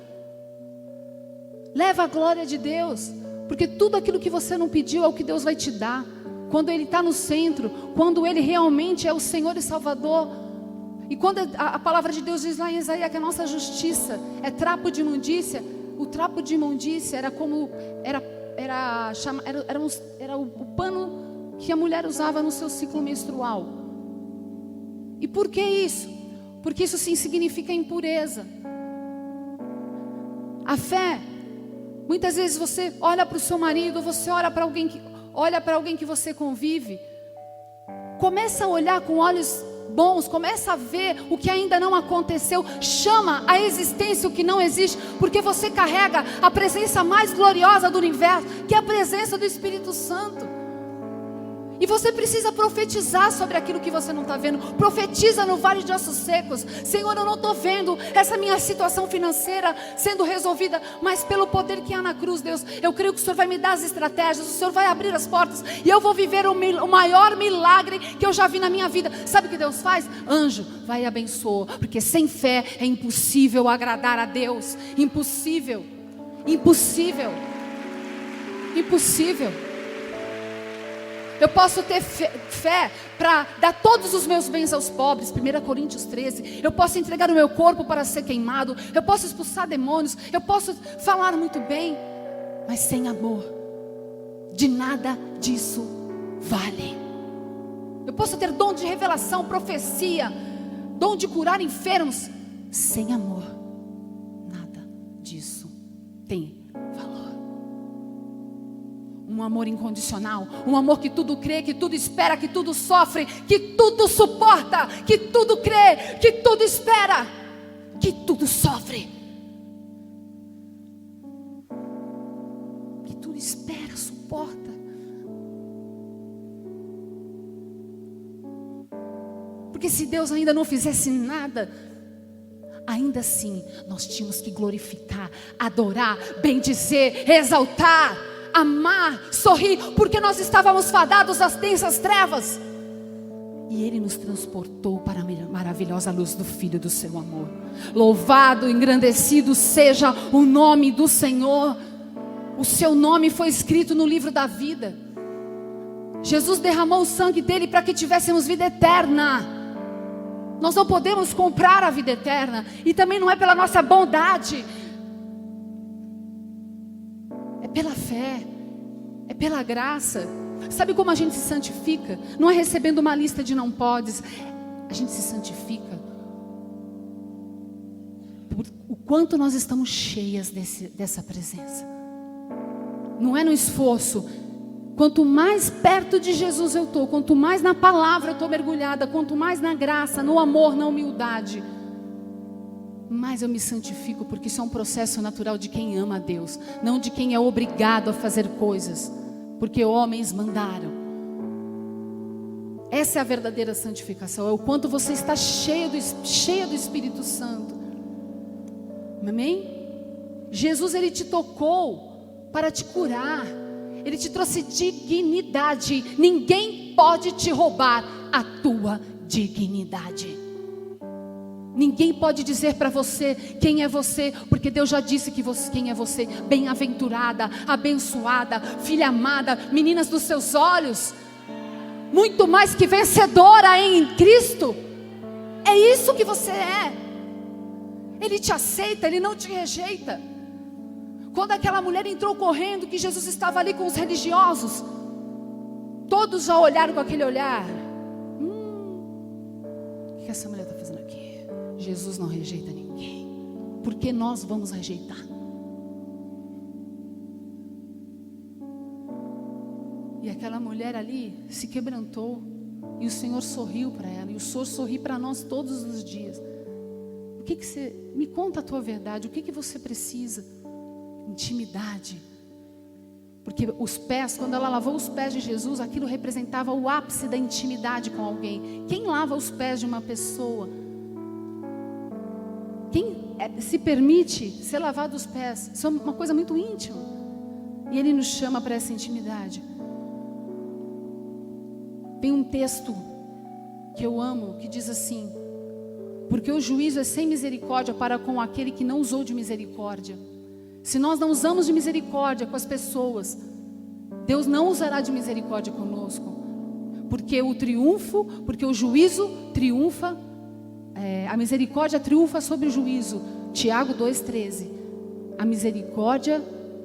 Leva a glória de Deus. Porque tudo aquilo que você não pediu é o que Deus vai te dar. Quando Ele está no centro, quando Ele realmente é o Senhor e Salvador. E quando a palavra de Deus diz lá em Isaías que a nossa justiça é trapo de imundícia, o trapo de imundícia era como era o pano que a mulher usava no seu ciclo menstrual. E por que isso? Porque isso sim significa impureza. A fé, muitas vezes você olha para o seu marido, você olha para alguém que você convive, começa a olhar com olhos bons, começa a ver o que ainda não aconteceu, chama a existência o que não existe, porque você carrega a presença mais gloriosa do universo, que é a presença do Espírito Santo. E você precisa profetizar sobre aquilo que você não está vendo. Profetiza no vale de ossos secos: Senhor, eu não estou vendo essa minha situação financeira sendo resolvida, mas pelo poder que há na cruz, Deus, eu creio que o Senhor vai me dar as estratégias, o Senhor vai abrir as portas, e eu vou viver o maior milagre que eu já vi na minha vida. Sabe o que Deus faz? Anjo, vai e abençoa, porque sem fé é impossível agradar a Deus. Impossível. Impossível. Impossível. Eu posso ter fé para dar todos os meus bens aos pobres, 1 Coríntios 13. Eu posso entregar o meu corpo para ser queimado. Eu posso expulsar demônios. Eu posso falar muito bem. Mas sem amor, de nada disso vale. Eu posso ter dom de revelação, profecia, dom de curar enfermos. Sem amor, nada disso tem valor. Um amor incondicional, um amor que tudo crê, que tudo espera, que tudo sofre, que tudo suporta, que tudo crê, que tudo espera, que tudo sofre, que tudo espera, suporta. Porque se Deus ainda não fizesse nada, ainda assim nós tínhamos que glorificar, adorar, bendizer, exaltar, amar, sorrir, porque nós estávamos fadados às densas trevas, e Ele nos transportou para a maravilhosa luz do Filho do seu amor. Louvado, engrandecido seja o nome do Senhor. O seu nome foi escrito no livro da vida. Jesus derramou o sangue dele para que tivéssemos vida eterna. Nós não podemos comprar a vida eterna, e também não é pela nossa bondade. É pela fé, é pela graça. Sabe como a gente se santifica? Não é recebendo uma lista de não podes. A gente se santifica por o quanto nós estamos cheias dessa presença. Não é no esforço. Quanto mais perto de Jesus eu estou, quanto mais na palavra eu estou mergulhada, quanto mais na graça, no amor, na humildade, mais eu me santifico, porque isso é um processo natural de quem ama a Deus, não de quem é obrigado a fazer coisas, porque homens mandaram. Essa é a verdadeira santificação, é o quanto você está cheia do Espírito Santo. Amém? Jesus, Ele te tocou para te curar, Ele te trouxe dignidade. Ninguém pode te roubar a tua dignidade. Ninguém pode dizer para você quem é você, porque Deus já disse quem é você. Bem-aventurada, abençoada, filha amada, meninas dos seus olhos, muito mais que vencedora em Cristo. É isso que você é. Ele te aceita, Ele não te rejeita. Quando aquela mulher entrou correndo, que Jesus estava ali com os religiosos, todos já olharam com aquele olhar: o que essa mulher está fazendo aqui? Jesus não rejeita ninguém. Por que nós vamos rejeitar? aquela mulher ali se quebrantou e o Senhor sorriu para ela, e o Senhor sorri para nós todos os dias. O que você, me conta a tua verdade, o que você precisa? Intimidade. Porque os pés, quando ela lavou os pés de Jesus, aquilo representava o ápice da intimidade com alguém. Quem lava os pés de uma pessoa? Quem se permite ser lavado os pés? Isso é uma coisa muito íntima. E Ele nos chama para essa intimidade. Tem um texto que eu amo, que diz assim: porque o juízo é sem misericórdia para com aquele que não usou de misericórdia. Se nós não usamos de misericórdia com as pessoas, Deus não usará de misericórdia conosco. Porque o juízo triunfa, a misericórdia triunfa sobre o juízo. Tiago 2,13. A misericórdia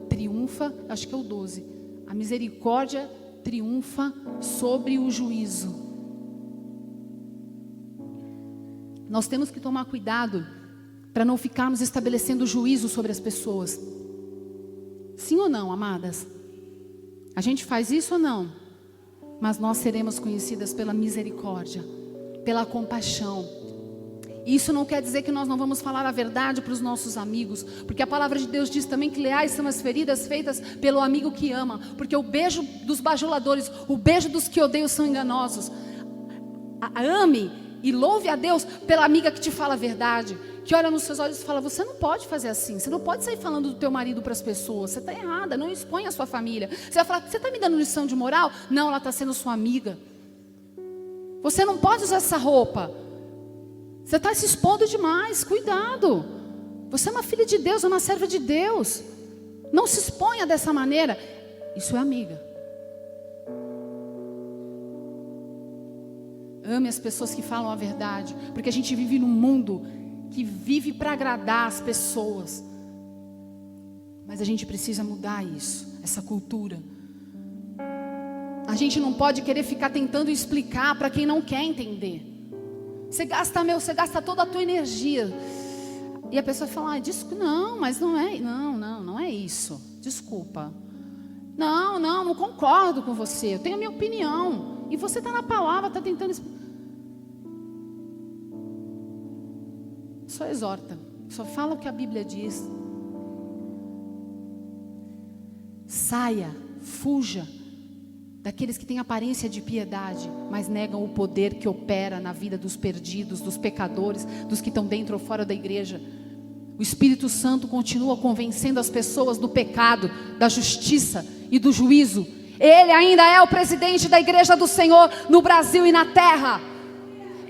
triunfa, acho que é o 12. A misericórdia triunfa sobre o juízo. Nós temos que tomar cuidado para não ficarmos estabelecendo juízo sobre as pessoas. Sim ou não, amadas? A gente faz isso ou não? Mas nós seremos conhecidas pela misericórdia, pela compaixão. Isso não quer dizer que nós não vamos falar a verdade para os nossos amigos, porque a palavra de Deus diz também que leais são as feridas feitas pelo amigo que ama, porque o beijo dos bajuladores, o beijo dos que odeiam são enganosos. Ame e louve a Deus pela amiga que te fala a verdade, que olha nos seus olhos e fala: você não pode fazer assim, você não pode sair falando do teu marido para as pessoas, você está errada, não expõe a sua família. Você vai falar: você está me dando lição de moral? Não, ela está sendo sua amiga. Você não pode usar essa roupa, você está se expondo demais, cuidado. Você é uma filha de Deus, é uma serva de Deus, não se exponha dessa maneira. Isso é amiga. Ame as pessoas que falam a verdade, porque a gente vive num mundo que vive para agradar as pessoas. Mas a gente precisa mudar isso, essa cultura. A gente não pode querer ficar tentando explicar para quem não quer entender. Você gasta toda a tua energia. E a pessoa fala: não, mas não é isso. Desculpa. Não concordo com você. Eu tenho a minha opinião. E você está na palavra, está tentando explicar. Só exorta, só fala o que a Bíblia diz. Saia, fuja daqueles que têm aparência de piedade, mas negam o poder que opera na vida dos perdidos, dos pecadores, dos que estão dentro ou fora da igreja. O Espírito Santo continua convencendo as pessoas do pecado, da justiça e do juízo. Ele ainda é o presidente da igreja do Senhor no Brasil e na terra.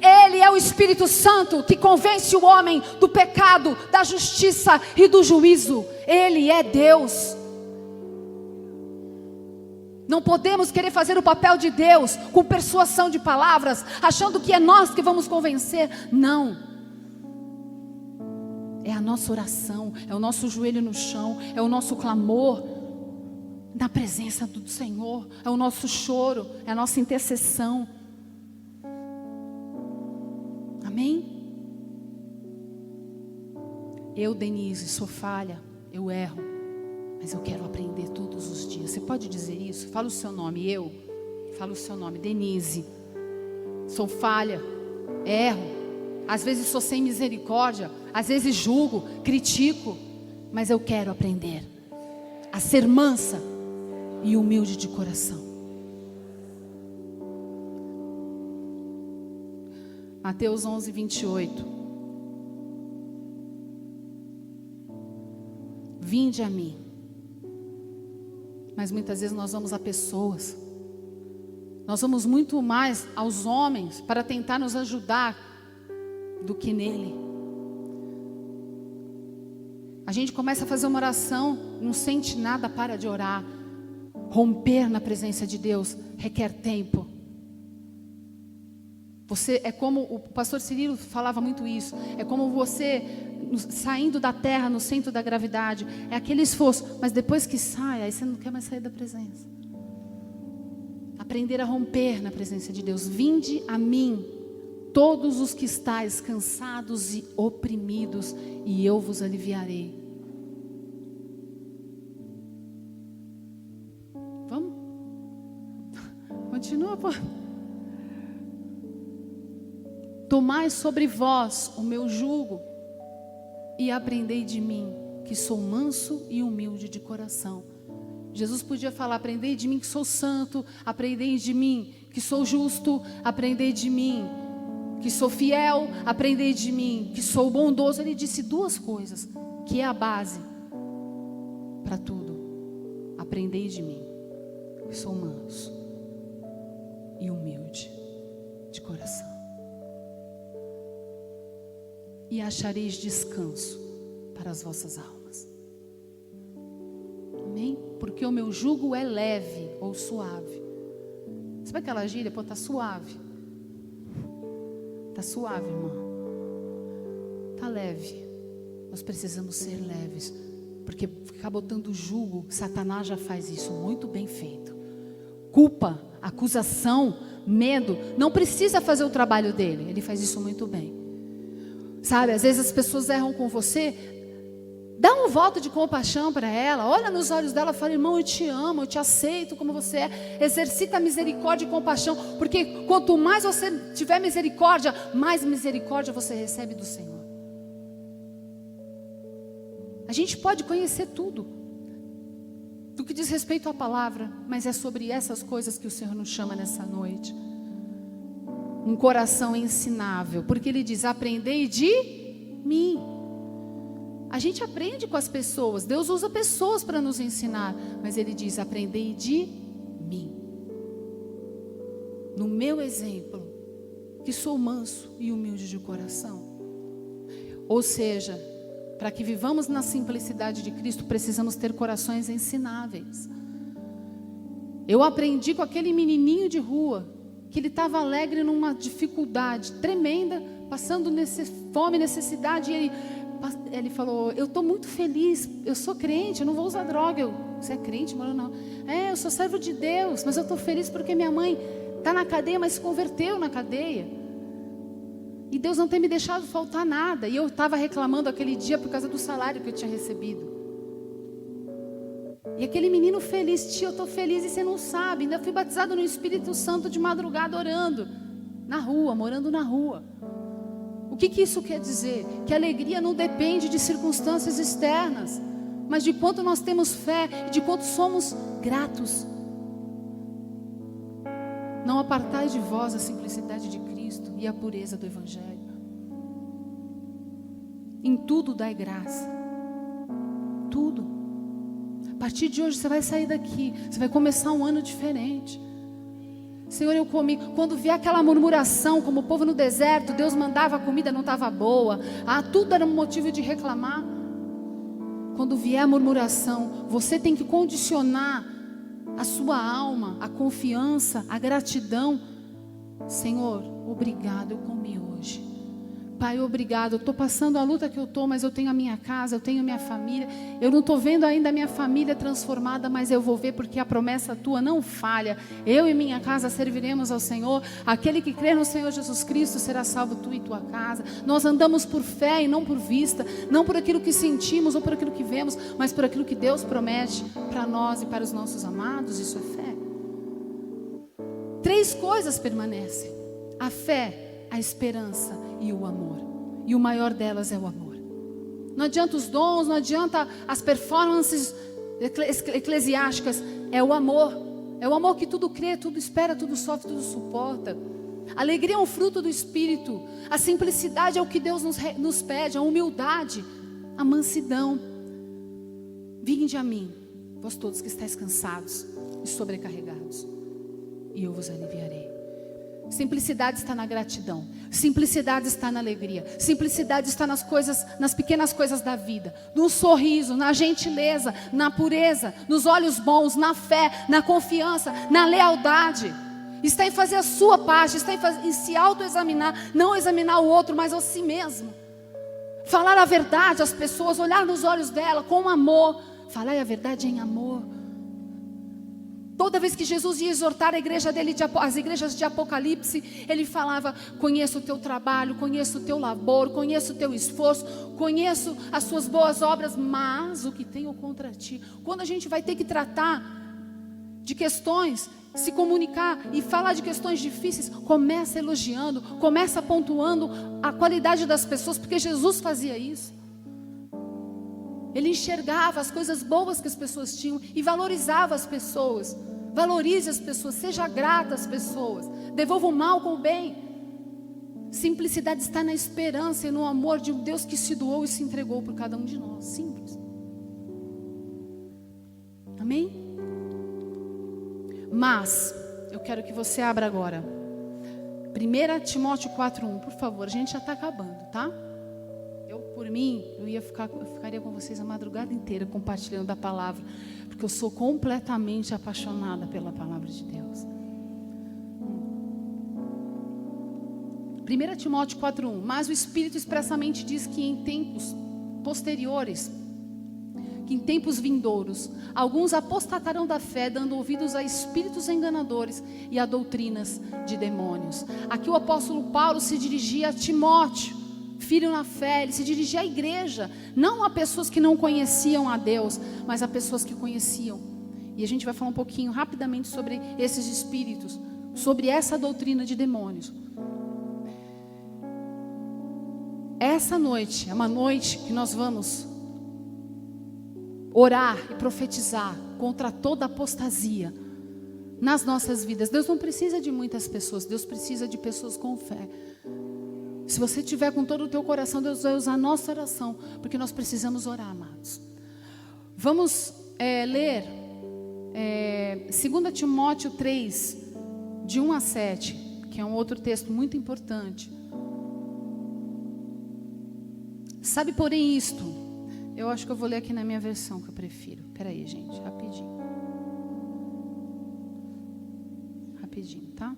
Ele é o Espírito Santo que convence o homem do pecado, da justiça e do juízo. Ele é Deus. Não podemos querer fazer o papel de Deus com persuasão de palavras, achando que é nós que vamos convencer. Não. É a nossa oração, é o nosso joelho no chão, é o nosso clamor na presença do Senhor, é o nosso choro, é a nossa intercessão. Amém? Eu, Denise, sou falha, eu erro, mas eu quero aprender todos os dias. Você pode dizer isso? Fala o seu nome. Fala o seu nome. Denise, sou falha, erro, às vezes sou sem misericórdia, às vezes julgo, critico, mas eu quero aprender a ser mansa e humilde de coração. Mateus 11, 28. Vinde a mim. Mas muitas vezes nós vamos a pessoas, nós vamos muito mais aos homens para tentar nos ajudar do que nele. A gente começa a fazer uma oração, não sente nada, para de orar. Romper na presença de Deus requer tempo. Você é como o pastor Cirilo falava muito isso. É como você saindo da terra no centro da gravidade. É aquele esforço, mas depois que sai, aí você não quer mais sair da presença. Aprender a romper na presença de Deus. Vinde a mim, todos os que estáis cansados e oprimidos, e eu vos aliviarei. Vamos? favor. Tomai sobre vós o meu jugo e aprendei de mim, que sou manso e humilde de coração. Jesus podia falar: aprendei de mim que sou santo, aprendei de mim que sou justo, aprendei de mim que sou fiel, aprendei de mim que sou bondoso. Ele disse duas coisas, que é a base para tudo. Aprendei de mim, que sou manso e humilde de coração, e achareis descanso para as vossas almas. Amém? Porque o meu jugo é leve ou suave. Sabe aquela gíria? Pô, tá suave. Tá suave, irmão. Tá leve. Nós precisamos ser leves. Porque ficar botando jugo, Satanás já faz isso muito bem feito. Culpa, acusação, medo, não precisa fazer o trabalho dele. Ele faz isso muito bem. Sabe, às vezes as pessoas erram com você. Dá um voto de compaixão para ela. Olha nos olhos dela e fala: irmão, eu te amo, eu te aceito como você é. Exercita a misericórdia e compaixão. Porque quanto mais você tiver misericórdia, mais misericórdia você recebe do Senhor. A gente pode conhecer tudo do que diz respeito à palavra, mas é sobre essas coisas que o Senhor nos chama nessa noite. Um coração ensinável, porque Ele diz: aprendei de mim. A gente aprende com as pessoas, Deus usa pessoas para nos ensinar, mas Ele diz: aprendei de mim, no meu exemplo, que sou manso e humilde de coração. Ou seja, para que vivamos na simplicidade de Cristo, precisamos ter corações ensináveis. Eu aprendi com aquele menininho de rua, que ele estava alegre numa dificuldade tremenda, passando fome, necessidade, e ele falou: eu estou muito feliz, eu sou crente, eu não vou usar droga. Você é crente? Mano, não. Eu sou servo de Deus, mas eu estou feliz porque minha mãe está na cadeia, mas se converteu na cadeia. E Deus não tem me deixado faltar nada. E eu estava reclamando aquele dia por causa do salário que eu tinha recebido. E aquele menino feliz: tio, eu estou feliz e você não sabe. Ainda fui batizado no Espírito Santo de madrugada orando. Na rua, morando na rua. O que isso quer dizer? Que a alegria não depende de circunstâncias externas, mas de quanto nós temos fé e de quanto somos gratos. Não apartai de vós a simplicidade de Cristo e a pureza do Evangelho. Em tudo dai graça. Tudo. A partir de hoje você vai sair daqui, você vai começar um ano diferente. Senhor, eu comi. Quando vier aquela murmuração, como o povo no deserto, Deus mandava a comida, não estava boa. Tudo era um motivo de reclamar. Quando vier a murmuração, você tem que condicionar a sua alma, a confiança, a gratidão. Senhor, obrigado, eu comi hoje. Pai, obrigado, eu estou passando a luta que eu estou, mas eu tenho a minha casa, eu tenho a minha família. Eu não estou vendo ainda a minha família transformada, mas eu vou ver, porque a promessa tua não falha. Eu e minha casa serviremos ao Senhor. Aquele que crê no Senhor Jesus Cristo será salvo, tu e tua casa. Nós andamos por fé e não por vista, não por aquilo que sentimos ou por aquilo que vemos, mas por aquilo que Deus promete para nós e para os nossos amados. Isso é fé. 3 coisas permanecem: a fé, a esperança e o amor. E o maior delas é o amor. Não adianta os dons, não adianta as performances eclesiásticas. É o amor. É o amor que tudo crê, tudo espera, tudo sofre, tudo suporta. A alegria é um fruto do Espírito. A simplicidade é o que Deus nos pede. A humildade, a mansidão. Vinde a mim, vós todos que estáis cansados e sobrecarregados, e eu vos aliviarei. Simplicidade está na gratidão. Simplicidade está na alegria. Simplicidade está nas coisas, nas pequenas coisas da vida. No sorriso, na gentileza, na pureza, nos olhos bons, na fé, na confiança, na lealdade. Está em fazer a sua parte, está em se autoexaminar, não examinar o outro, mas a si mesmo. Falar a verdade às pessoas, olhar nos olhos dela com amor. Falar a verdade em amor. Toda vez que Jesus ia exortar a igreja dele, as igrejas de Apocalipse, ele falava: conheço o teu trabalho, conheço o teu labor, conheço o teu esforço, conheço as suas boas obras, mas o que tenho contra ti. Quando a gente vai ter que tratar de questões se comunicar e falar de questões difíceis, começa elogiando, começa pontuando a qualidade das pessoas, porque Jesus fazia isso. Ele enxergava as coisas boas que as pessoas tinham e valorizava as pessoas. Valorize as pessoas, seja grata às pessoas, devolva o mal com o bem. Simplicidade está na esperança e no amor de um Deus que se doou e se entregou por cada um de nós. Simples. Amém? Mas eu quero que você abra agora 1 Timóteo 4:1, por favor. A gente já está acabando, tá? Por mim, eu ficaria com vocês a madrugada inteira compartilhando da palavra, porque eu sou completamente apaixonada pela palavra de Deus. 1 Timóteo 4:1. Mas o Espírito expressamente diz que em tempos posteriores, que em tempos vindouros, alguns apostatarão da fé, dando ouvidos a espíritos enganadores e a doutrinas de demônios. Aqui o apóstolo Paulo se dirigia a Timóteo, filho na fé. Ele se dirigia à igreja, não a pessoas que não conheciam a Deus, mas a pessoas que conheciam. E a gente vai falar um pouquinho rapidamente sobre esses espíritos, sobre essa doutrina de demônios. Essa noite é uma noite que nós vamos orar e profetizar contra toda apostasia nas nossas vidas. Deus não precisa de muitas pessoas, Deus precisa de pessoas com fé. Se você tiver com todo o teu coração, Deus vai usar a nossa oração, porque nós precisamos orar, amados. Vamos ler 2 Timóteo 3, de 1 a 7, que é um outro texto muito importante. Sabe, porém, isto, eu acho que eu vou ler aqui na minha versão, que eu prefiro. Espera aí, gente, rapidinho. Rapidinho, tá?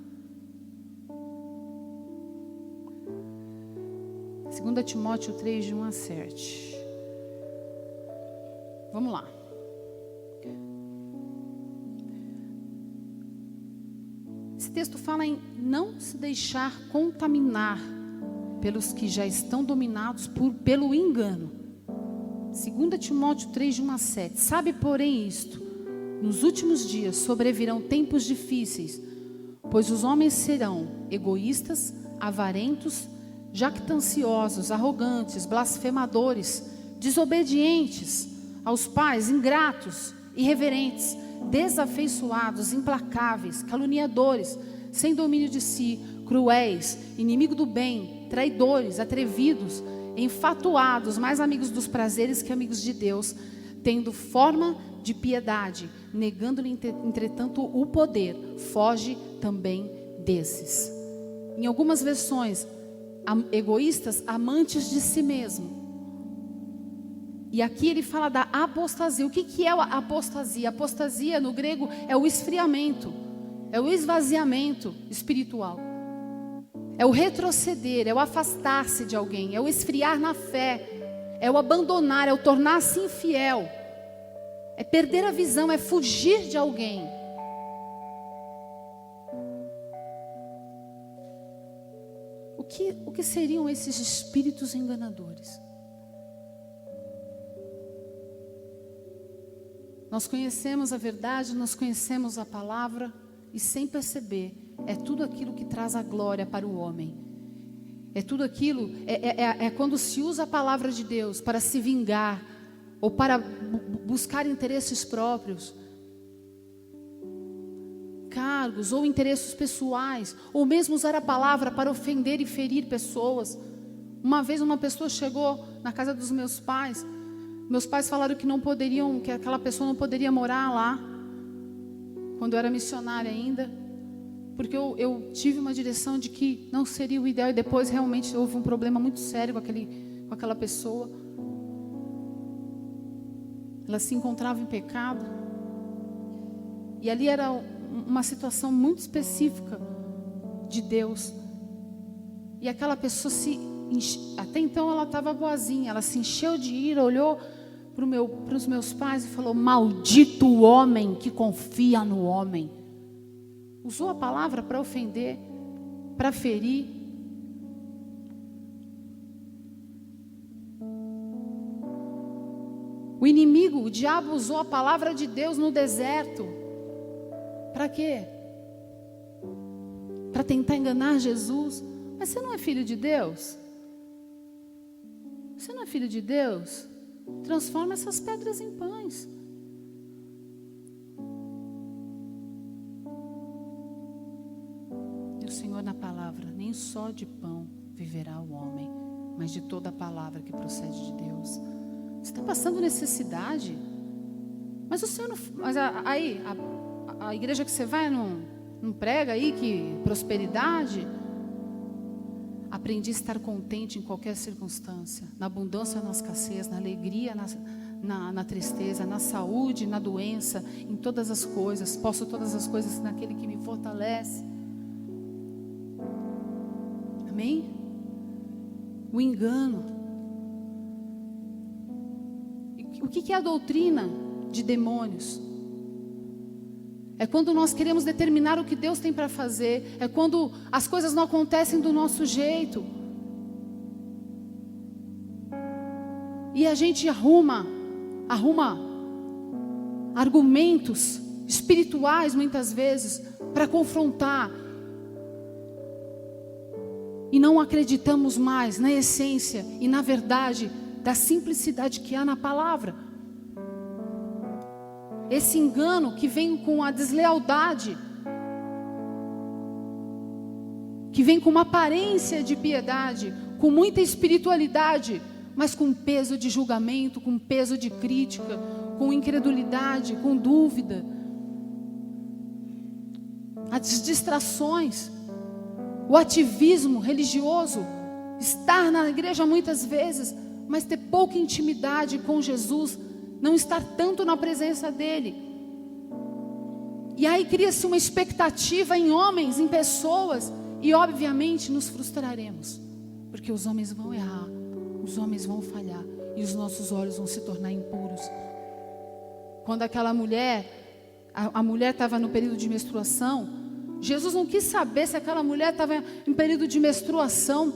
2 Timóteo 3, de 1 a 7. Vamos lá. Esse texto fala em não se deixar contaminar pelos que já estão dominados pelo engano. 2 Timóteo 3, de 1 a 7. Sabe, porém, isto: nos últimos dias sobrevirão tempos difíceis, pois os homens serão egoístas, avarentos, jactanciosos, arrogantes, blasfemadores, desobedientes aos pais, ingratos, irreverentes, desafeiçoados, implacáveis, caluniadores, sem domínio de si, cruéis, inimigo do bem, traidores, atrevidos, enfatuados, mais amigos dos prazeres que amigos de Deus, tendo forma de piedade, negando-lhe entretanto o poder. Foge também desses. Em algumas versões, egoístas, amantes de si mesmo. E aqui ele fala da apostasia. O que é a apostasia? A apostasia no grego é o esfriamento, é o esvaziamento espiritual, é o retroceder, é o afastar-se de alguém, é o esfriar na fé, é o abandonar, é o tornar-se infiel, é perder a visão, é fugir de alguém. O que seriam esses espíritos enganadores? Nós conhecemos a verdade, nós conhecemos a palavra, e sem perceber, é tudo aquilo que traz a glória para o homem. É tudo aquilo, é quando se usa a palavra de Deus para se vingar, ou para buscar interesses próprios, cargos ou interesses pessoais, ou mesmo usar a palavra para ofender e ferir pessoas. Uma vez uma pessoa chegou na casa dos meus pais. Meus pais falaram que não poderiam, que aquela pessoa não poderia morar lá, quando eu era missionária ainda, porque eu tive uma direção de que não seria o ideal, e depois realmente houve um problema muito sério com aquela pessoa. Ela se encontrava em pecado, e ali era uma situação muito específica de Deus, e aquela pessoa até então ela estava boazinha, ela se encheu de ira, olhou para os meus pais e falou: maldito o homem que confia no homem. Usou a palavra para ofender, para ferir. O inimigo, o diabo, usou a palavra de Deus no deserto. Para quê? para tentar enganar Jesus. Mas você não é filho de Deus? Você não é filho de Deus? Transforma essas pedras em pães. E o Senhor na palavra, nem só de pão viverá o homem, mas de toda a palavra que procede de Deus. Você está passando necessidade, mas o Senhor não, mas a igreja que você vai não prega aí que prosperidade. Aprendi a estar contente em qualquer circunstância, na abundância, na escassez, na alegria, na tristeza, na saúde, na doença, em todas as coisas. Posso todas as coisas naquele que me fortalece. Amém? O engano. O que é a doutrina de demônios? É quando nós queremos determinar o que Deus tem para fazer. É quando as coisas não acontecem do nosso jeito. E a gente arruma argumentos espirituais muitas vezes para confrontar. E não acreditamos mais na essência e na verdade da simplicidade que há na palavra. Esse engano que vem com a deslealdade, que vem com uma aparência de piedade, com muita espiritualidade, mas com peso de julgamento, com peso de crítica, com incredulidade, com dúvida. As distrações, o ativismo religioso, estar na igreja muitas vezes, mas ter pouca intimidade com Jesus, não estar tanto na presença dele. E aí cria-se uma expectativa em homens, em pessoas, e obviamente nos frustraremos, porque os homens vão errar, os homens vão falhar, e os nossos olhos vão se tornar impuros. Quando aquela mulher, a mulher estava no período de menstruação, Jesus não quis saber se aquela mulher estava em período de menstruação.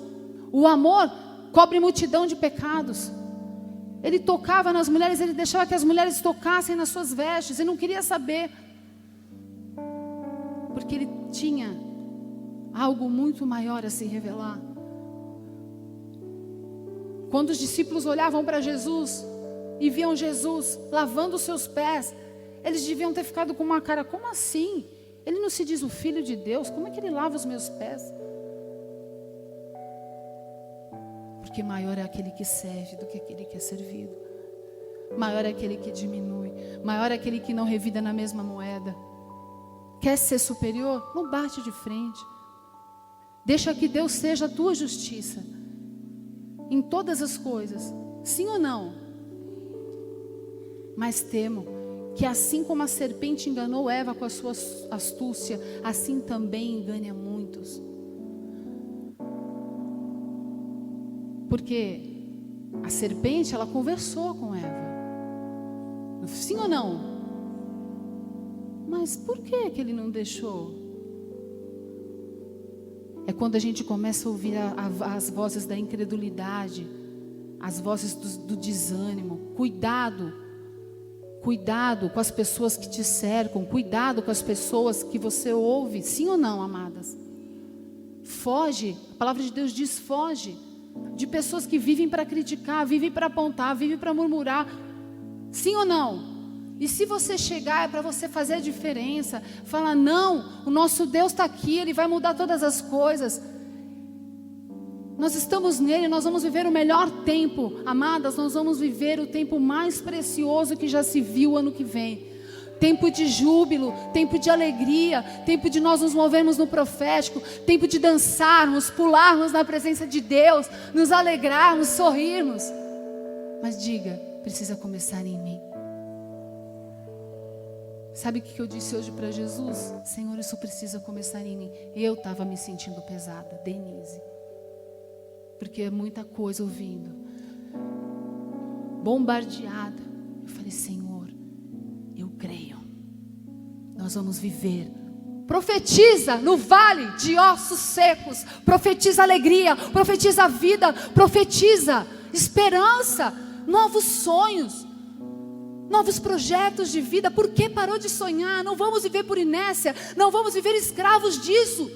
O amor cobre multidão de pecados. Ele tocava nas mulheres, ele deixava que as mulheres tocassem nas suas vestes. Ele não queria saber, porque ele tinha algo muito maior a se revelar. Quando os discípulos olhavam para Jesus e viam Jesus lavando os seus pés, eles deviam ter ficado com uma cara: como assim? Ele não se diz o Filho de Deus? Como é que ele lava os meus pés? Porque maior é aquele que serve do que aquele que é servido. Maior é aquele que diminui. Maior é aquele que não revida na mesma moeda. Quer ser superior? Não bate de frente. Deixa que Deus seja a tua justiça em todas as coisas. Sim ou não? Mas temo que assim como a serpente enganou Eva com a sua astúcia, assim também engane a muitos. Porque a serpente, ela conversou com Eva. Sim ou não? Mas por que ele não deixou? É quando a gente começa a ouvir as vozes da incredulidade, as vozes do desânimo. Cuidado com as pessoas que te cercam. Cuidado com as pessoas que você ouve. Sim ou não, amadas? Foge. A palavra de Deus diz: foge de pessoas que vivem para criticar, vivem para apontar, vivem para murmurar. Sim ou não? E se você chegar, é para você fazer a diferença. Falar: não, o nosso Deus está aqui, Ele vai mudar todas as coisas. Nós estamos nele, nós vamos viver o melhor tempo. Amadas, nós vamos viver o tempo mais precioso que já se viu ano que vem. Tempo de júbilo, tempo de alegria, tempo de nós nos movermos no profético, tempo de dançarmos, pularmos na presença de Deus, nos alegrarmos, sorrirmos. Mas diga: precisa começar em mim. Sabe o que eu disse hoje para Jesus? Senhor, isso precisa começar em mim. Eu estava me sentindo pesada, Denise, porque é muita coisa ouvindo, bombardeada. Eu falei: Senhor, eu creio, nós vamos viver. Profetiza no vale de ossos secos, profetiza alegria, profetiza vida, profetiza esperança, novos sonhos, novos projetos de vida. Por que parou de sonhar? Não vamos viver por inércia, não vamos viver escravos disso.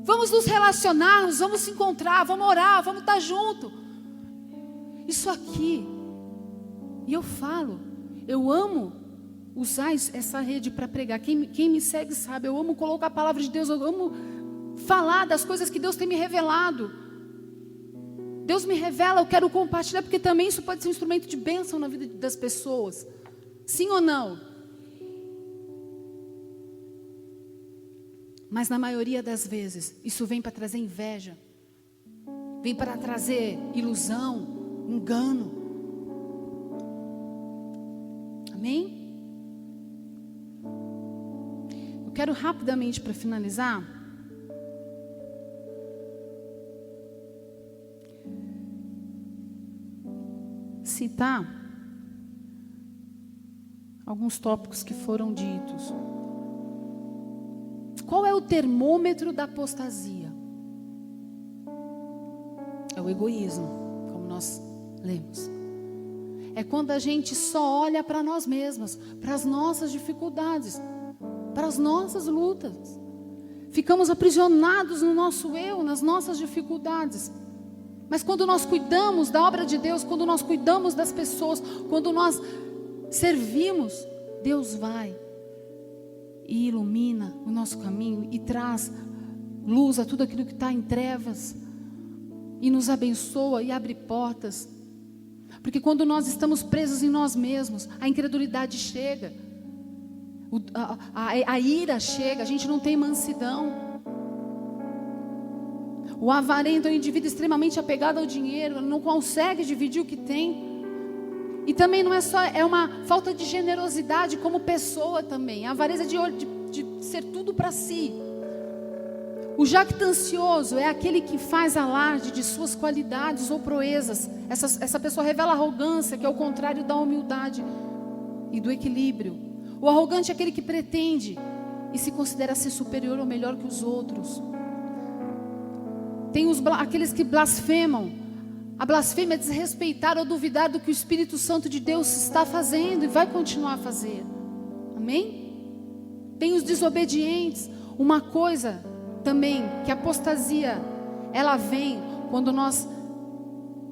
Vamos nos relacionarmos, vamos se encontrar, vamos orar, vamos estar junto. Isso aqui, e eu falo, eu amo usar essa rede para pregar. Quem me segue sabe, eu amo colocar a palavra de Deus, eu amo falar das coisas que Deus tem me revelado. Deus me revela, eu quero compartilhar, porque também isso pode ser um instrumento de bênção na vida das pessoas. Sim ou não? Mas na maioria das vezes, isso vem para trazer inveja, vem para trazer ilusão, engano. Amém? Eu quero rapidamente, para finalizar, citar alguns tópicos que foram ditos. Qual é o termômetro da apostasia? É o egoísmo, como nós lemos. É quando a gente só olha para nós mesmos, para as nossas dificuldades, para as nossas lutas. Ficamos aprisionados no nosso eu, nas nossas dificuldades. Mas quando nós cuidamos da obra de Deus, quando nós cuidamos das pessoas, quando nós servimos, Deus vai e ilumina o nosso caminho e traz luz a tudo aquilo que está em trevas e nos abençoa e abre portas. Porque quando nós estamos presos em nós mesmos, a incredulidade chega, a ira chega, a gente não tem mansidão. O avarento é um indivíduo extremamente apegado ao dinheiro, não consegue dividir o que tem. E também não é só, é uma falta de generosidade como pessoa também. A avareza de ser tudo para si. O jactancioso é aquele que faz alarde de suas qualidades ou proezas. Essa pessoa revela arrogância, que é o contrário da humildade e do equilíbrio. O arrogante é aquele que pretende e se considera ser superior ou melhor que os outros. Tem aqueles que blasfemam. A blasfêmia é desrespeitar ou duvidar do que o Espírito Santo de Deus está fazendo e vai continuar a fazer. Amém? Tem os desobedientes. Uma coisa também, que a apostasia, ela vem quando nós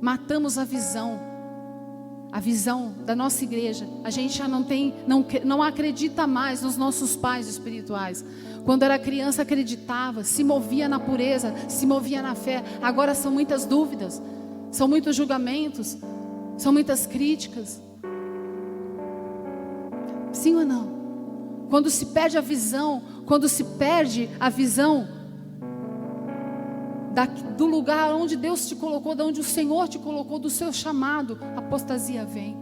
matamos a visão da nossa igreja. A gente já não acredita mais nos nossos pais espirituais. Quando era criança acreditava, se movia na pureza, se movia na fé. Agora são muitas dúvidas, são muitos julgamentos, são muitas críticas. Sim ou não? Quando se perde a visão do lugar onde Deus te colocou, de onde o Senhor te colocou, do seu chamado, a apostasia vem.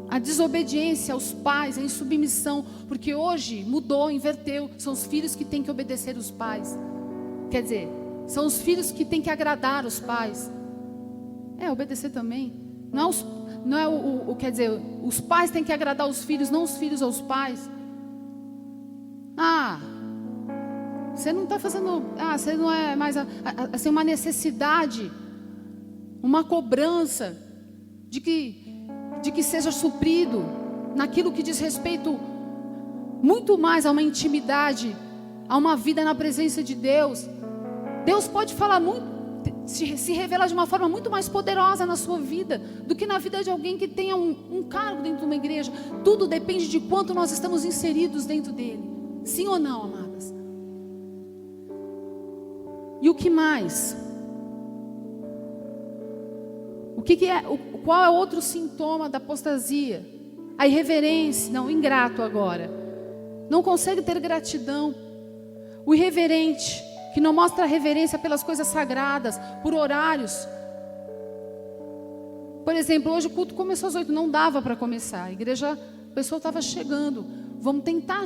A desobediência aos pais, a insubmissão, porque hoje mudou, inverteu, são os filhos que têm que obedecer os pais. Quer dizer, são os filhos que têm que agradar os pais. Obedecer também. Quer dizer, os pais têm que agradar os filhos, não os filhos aos pais. Você não está fazendo, você não é mais assim, uma necessidade, uma cobrança de que seja suprido naquilo que diz respeito muito mais a uma intimidade, a uma vida na presença de Deus. Deus pode falar muito, se revelar de uma forma muito mais poderosa na sua vida do que na vida de alguém que tenha um cargo dentro de uma igreja. Tudo depende de quanto nós estamos inseridos dentro dele. Sim ou não, amadas? E o que mais? Qual é outro sintoma da apostasia? A irreverência. Não, ingrato agora. Não consegue ter gratidão. O irreverente, que não mostra reverência pelas coisas sagradas, por horários. Por exemplo, hoje o culto começou às 8, não dava para começar. A igreja, a pessoa estava chegando. Vamos tentar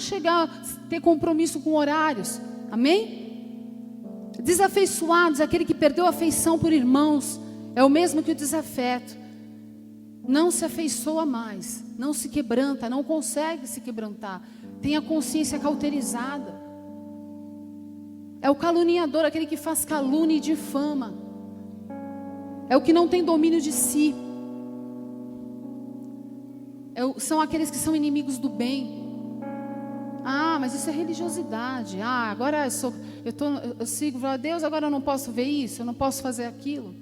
ter compromisso com horários. Amém? Desafeiçoados, aquele que perdeu a afeição por irmãos, é o mesmo que o desafeto. Não se afeiçoa mais, não se quebranta, não consegue se quebrantar. Tem a consciência cauterizada. É o caluniador, aquele que faz calúnia e difama. É o que não tem domínio de si. São aqueles que são inimigos do bem. mas isso é religiosidade. Ah, agora eu sigo a Deus, agora eu não posso ver isso, eu não posso fazer aquilo.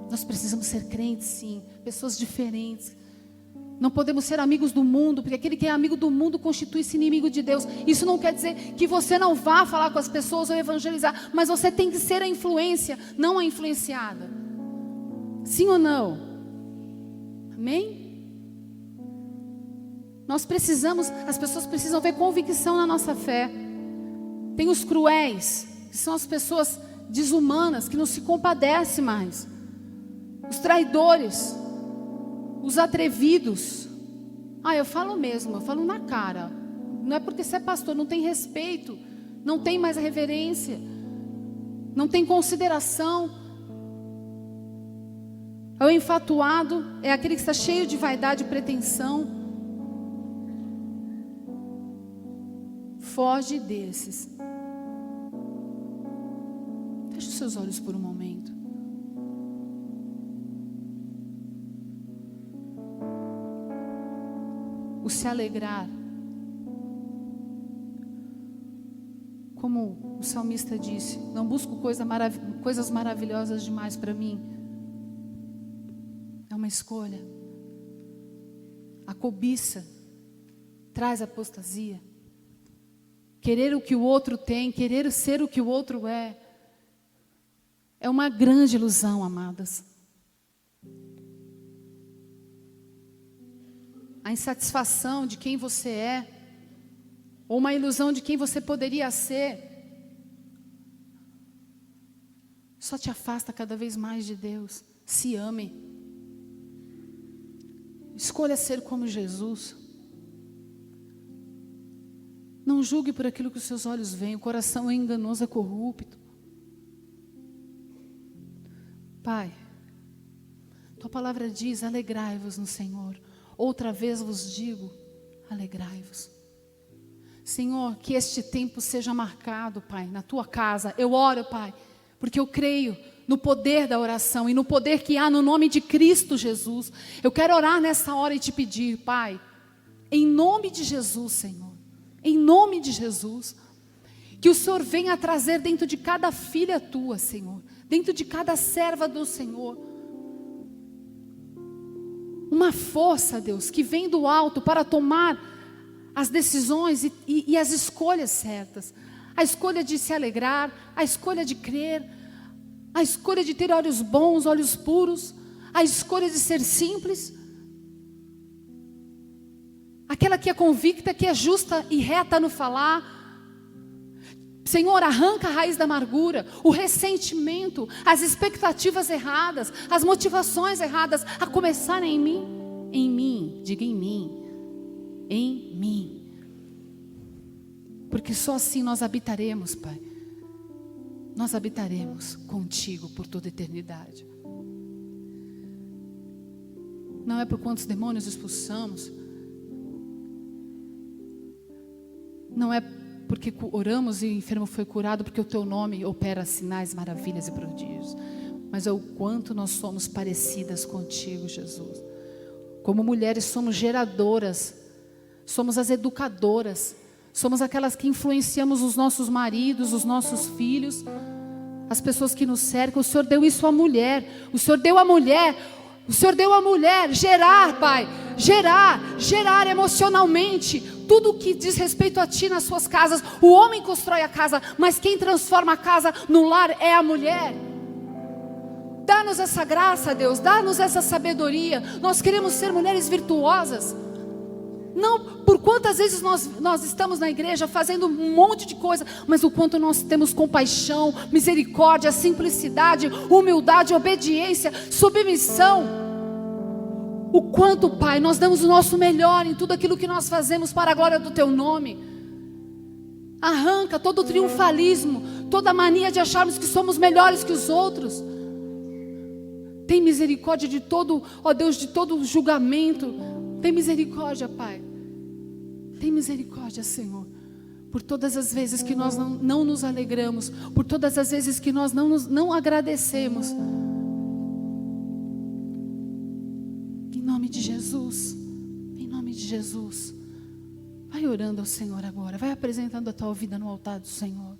Nós precisamos ser crentes, sim, pessoas diferentes. Não podemos ser amigos do mundo, porque aquele que é amigo do mundo constitui-se inimigo de Deus. Isso não quer dizer que você não vá falar com as pessoas ou evangelizar, mas você tem que ser a influência, não a influenciada. Sim ou não? Amém? Nós precisamos, as pessoas precisam ver convicção na nossa fé. Tem os cruéis, que são as pessoas desumanas, que não se compadecem mais. Os traidores, os atrevidos. Eu falo mesmo, eu falo na cara. Não é porque você é pastor, não tem respeito, não tem mais reverência, não tem consideração. É o enfatuado, é aquele que está cheio de vaidade e pretensão. Foge desses. Feche os seus olhos por um momento. O se alegrar. Como o salmista disse, não busco coisas maravilhosas demais para mim. É uma escolha. A cobiça traz apostasia. Querer o que o outro tem, querer ser o que o outro é uma grande ilusão, amadas. A insatisfação de quem você é, ou uma ilusão de quem você poderia ser, só te afasta cada vez mais de Deus. Se ame. Escolha ser como Jesus. Não julgue por aquilo que os seus olhos veem. O coração é enganoso, é corrupto. Pai, tua palavra diz: alegrai-vos no Senhor. Outra vez vos digo: alegrai-vos. Senhor, que este tempo seja marcado, Pai, na tua casa. Eu oro, Pai, porque eu creio no poder da oração e no poder que há no nome de Cristo Jesus. Eu quero orar nessa hora e te pedir, Pai, em nome de Jesus, Senhor, em nome de Jesus, que o Senhor venha trazer dentro de cada filha tua, Senhor, dentro de cada serva do Senhor, uma força, Deus, que vem do alto para tomar as decisões e as escolhas certas. A escolha de se alegrar, a escolha de crer, a escolha de ter olhos bons, olhos puros, a escolha de ser simples, aquela que é convicta, que é justa e reta no falar. Senhor, arranca a raiz da amargura, o ressentimento, as expectativas erradas, as motivações erradas, a começar em mim, diga em mim, porque só assim nós habitaremos, Pai, nós habitaremos contigo por toda a eternidade. Não é por quantos demônios expulsamos, não é porque oramos e o enfermo foi curado, porque o teu nome opera sinais, maravilhas e prodígios, mas é o quanto nós somos parecidas contigo, Jesus. Como mulheres somos geradoras, somos as educadoras, somos aquelas que influenciamos os nossos maridos, os nossos filhos, as pessoas que nos cercam. O Senhor deu isso à mulher, o Senhor deu à mulher gerar, Pai, gerar emocionalmente, tudo o que diz respeito a Ti nas suas casas. O homem constrói a casa, mas quem transforma a casa no lar é a mulher. Dá-nos essa graça, Deus, dá-nos essa sabedoria. Nós queremos ser mulheres virtuosas. Não por quantas vezes nós estamos na igreja fazendo um monte de coisa, mas o quanto nós temos compaixão, misericórdia, simplicidade, humildade, obediência, submissão. O quanto, Pai, nós damos o nosso melhor em tudo aquilo que nós fazemos para a glória do Teu nome. Arranca todo o triunfalismo, toda a mania de acharmos que somos melhores que os outros. Tem misericórdia de todo, ó Deus, de todo julgamento. Tem misericórdia, Pai. Tem misericórdia, Senhor, por todas as vezes que nós não nos alegramos, por todas as vezes que nós não agradecemos. Em nome de Jesus, vai orando. orando ao Senhor agora. Vai apresentando a tua vida no altar do Senhor.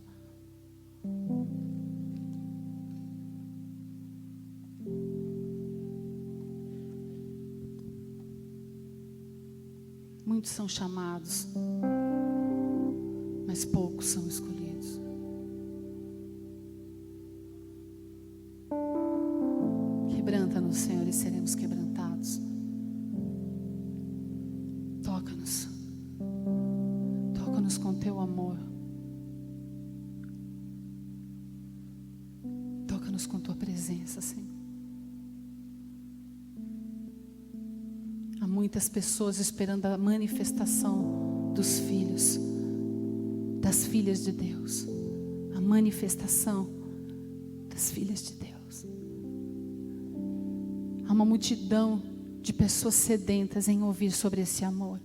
Muitos são chamados, mas poucos são escolhidos. Quebranta-nos, Senhor, e seremos quebrantados. Toca-nos. Toca-nos com teu amor. Toca-nos com tua presença, Senhor. Há muitas pessoas esperando a manifestação dos filhos, das filhas de Deus. A manifestação das filhas de Deus. Há uma multidão de pessoas sedentas em ouvir sobre esse amor.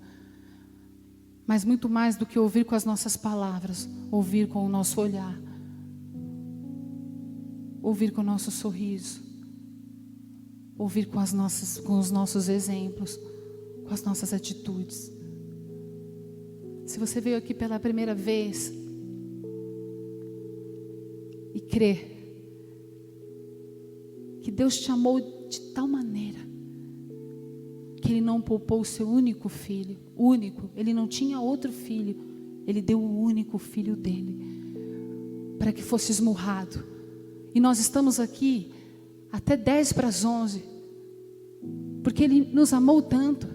Mas muito mais do que ouvir com as nossas palavras, ouvir com o nosso olhar. Ouvir com o nosso sorriso. Ouvir com os nossos exemplos, com as nossas atitudes. Se você veio aqui pela primeira vez e crê que Deus te amou de tal maneira que Ele não poupou o seu único filho, único, Ele não tinha outro filho, Ele deu o único filho dele para que fosse esmurrado. E nós estamos aqui até 10 para as 11, porque Ele nos amou tanto.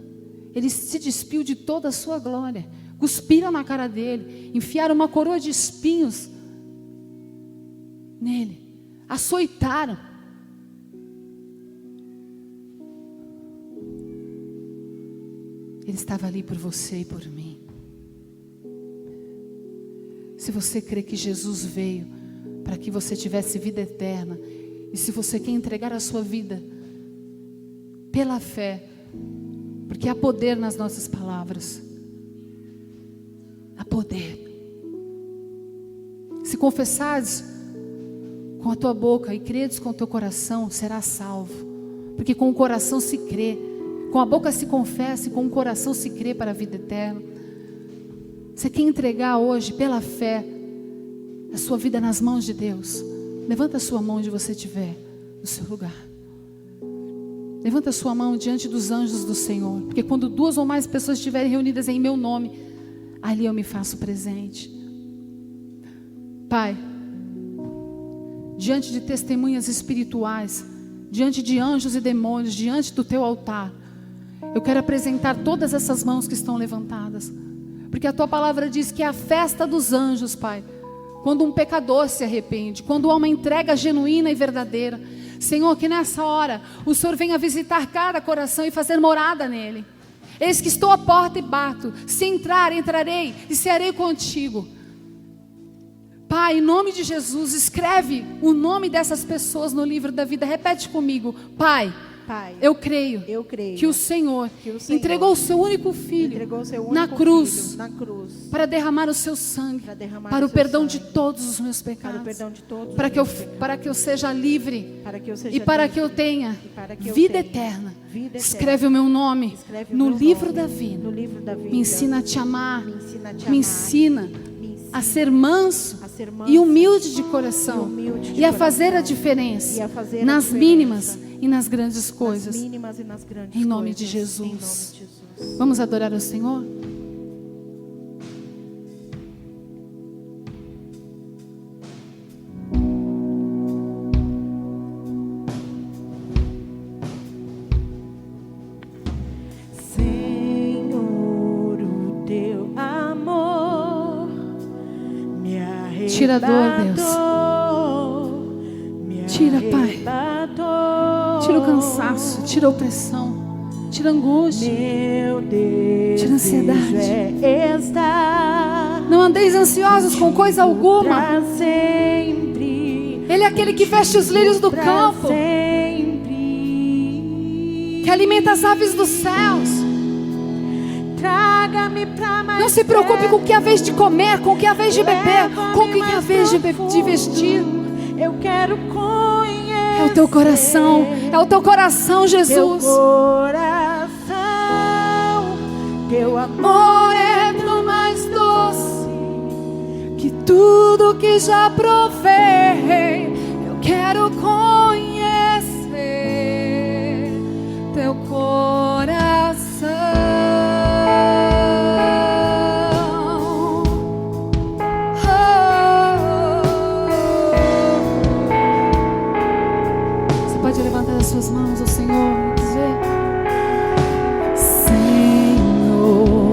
Ele se despiu de toda a sua glória, cuspiram na cara dele, enfiaram uma coroa de espinhos nele, açoitaram. Ele estava ali por você e por mim. Se você crê que Jesus veio para que você tivesse vida eterna, e se você quer entregar a sua vida pela fé, porque há poder nas nossas palavras, há poder. Se confessares com a tua boca e credes com o teu coração, serás salvo. Porque com o coração se crê, com a boca se confessa e com o coração se crê para a vida eterna. Você quer entregar hoje pela fé a sua vida nas mãos de Deus? Levanta a sua mão onde você estiver, no seu lugar. Levanta a sua mão diante dos anjos do Senhor, porque quando 2 ou mais pessoas estiverem reunidas em meu nome, ali eu me faço presente. Pai, diante de testemunhas espirituais, diante de anjos e demônios, diante do teu altar, eu quero apresentar todas essas mãos que estão levantadas, porque a tua palavra diz que é a festa dos anjos, Pai, quando um pecador se arrepende, quando há uma entrega genuína e verdadeira. Senhor, que nessa hora o Senhor venha visitar cada coração e fazer morada nele. Eis que estou à porta e bato. Se entrar, entrarei e cearei contigo. Pai, em nome de Jesus, escreve o nome dessas pessoas no livro da vida. Repete comigo. Pai, eu creio que o Senhor entregou o seu único filho na cruz para derramar o seu sangue para o perdão de todos os meus pecados, para que eu seja livre e para que eu tenha vida eterna. Escreve o meu nome no livro da vida. Me ensina a te amar, me ensina a ser manso e humilde de coração e a fazer a diferença nas mínimas e nas grandes coisas. Em nome de Jesus. Vamos adorar o Senhor? Tira a dor, Deus. Tira, Pai. Tira o cansaço, tira a opressão, tira a angústia, tira a ansiedade. Não andeis ansiosos com coisa alguma. Ele é aquele que veste os lírios do campo, que alimenta as aves dos céus. Não se preocupe com o que é a vez de comer, com o que é a vez de beber, com o que é a vez de vestir. Eu quero conhecer. É o teu coração, Jesus. Teu coração, teu amor é tão mais tudo que já provei. Eu quero conhecer teu coração. Você pode levantar as suas mãos ao Senhor e dizer: Senhor,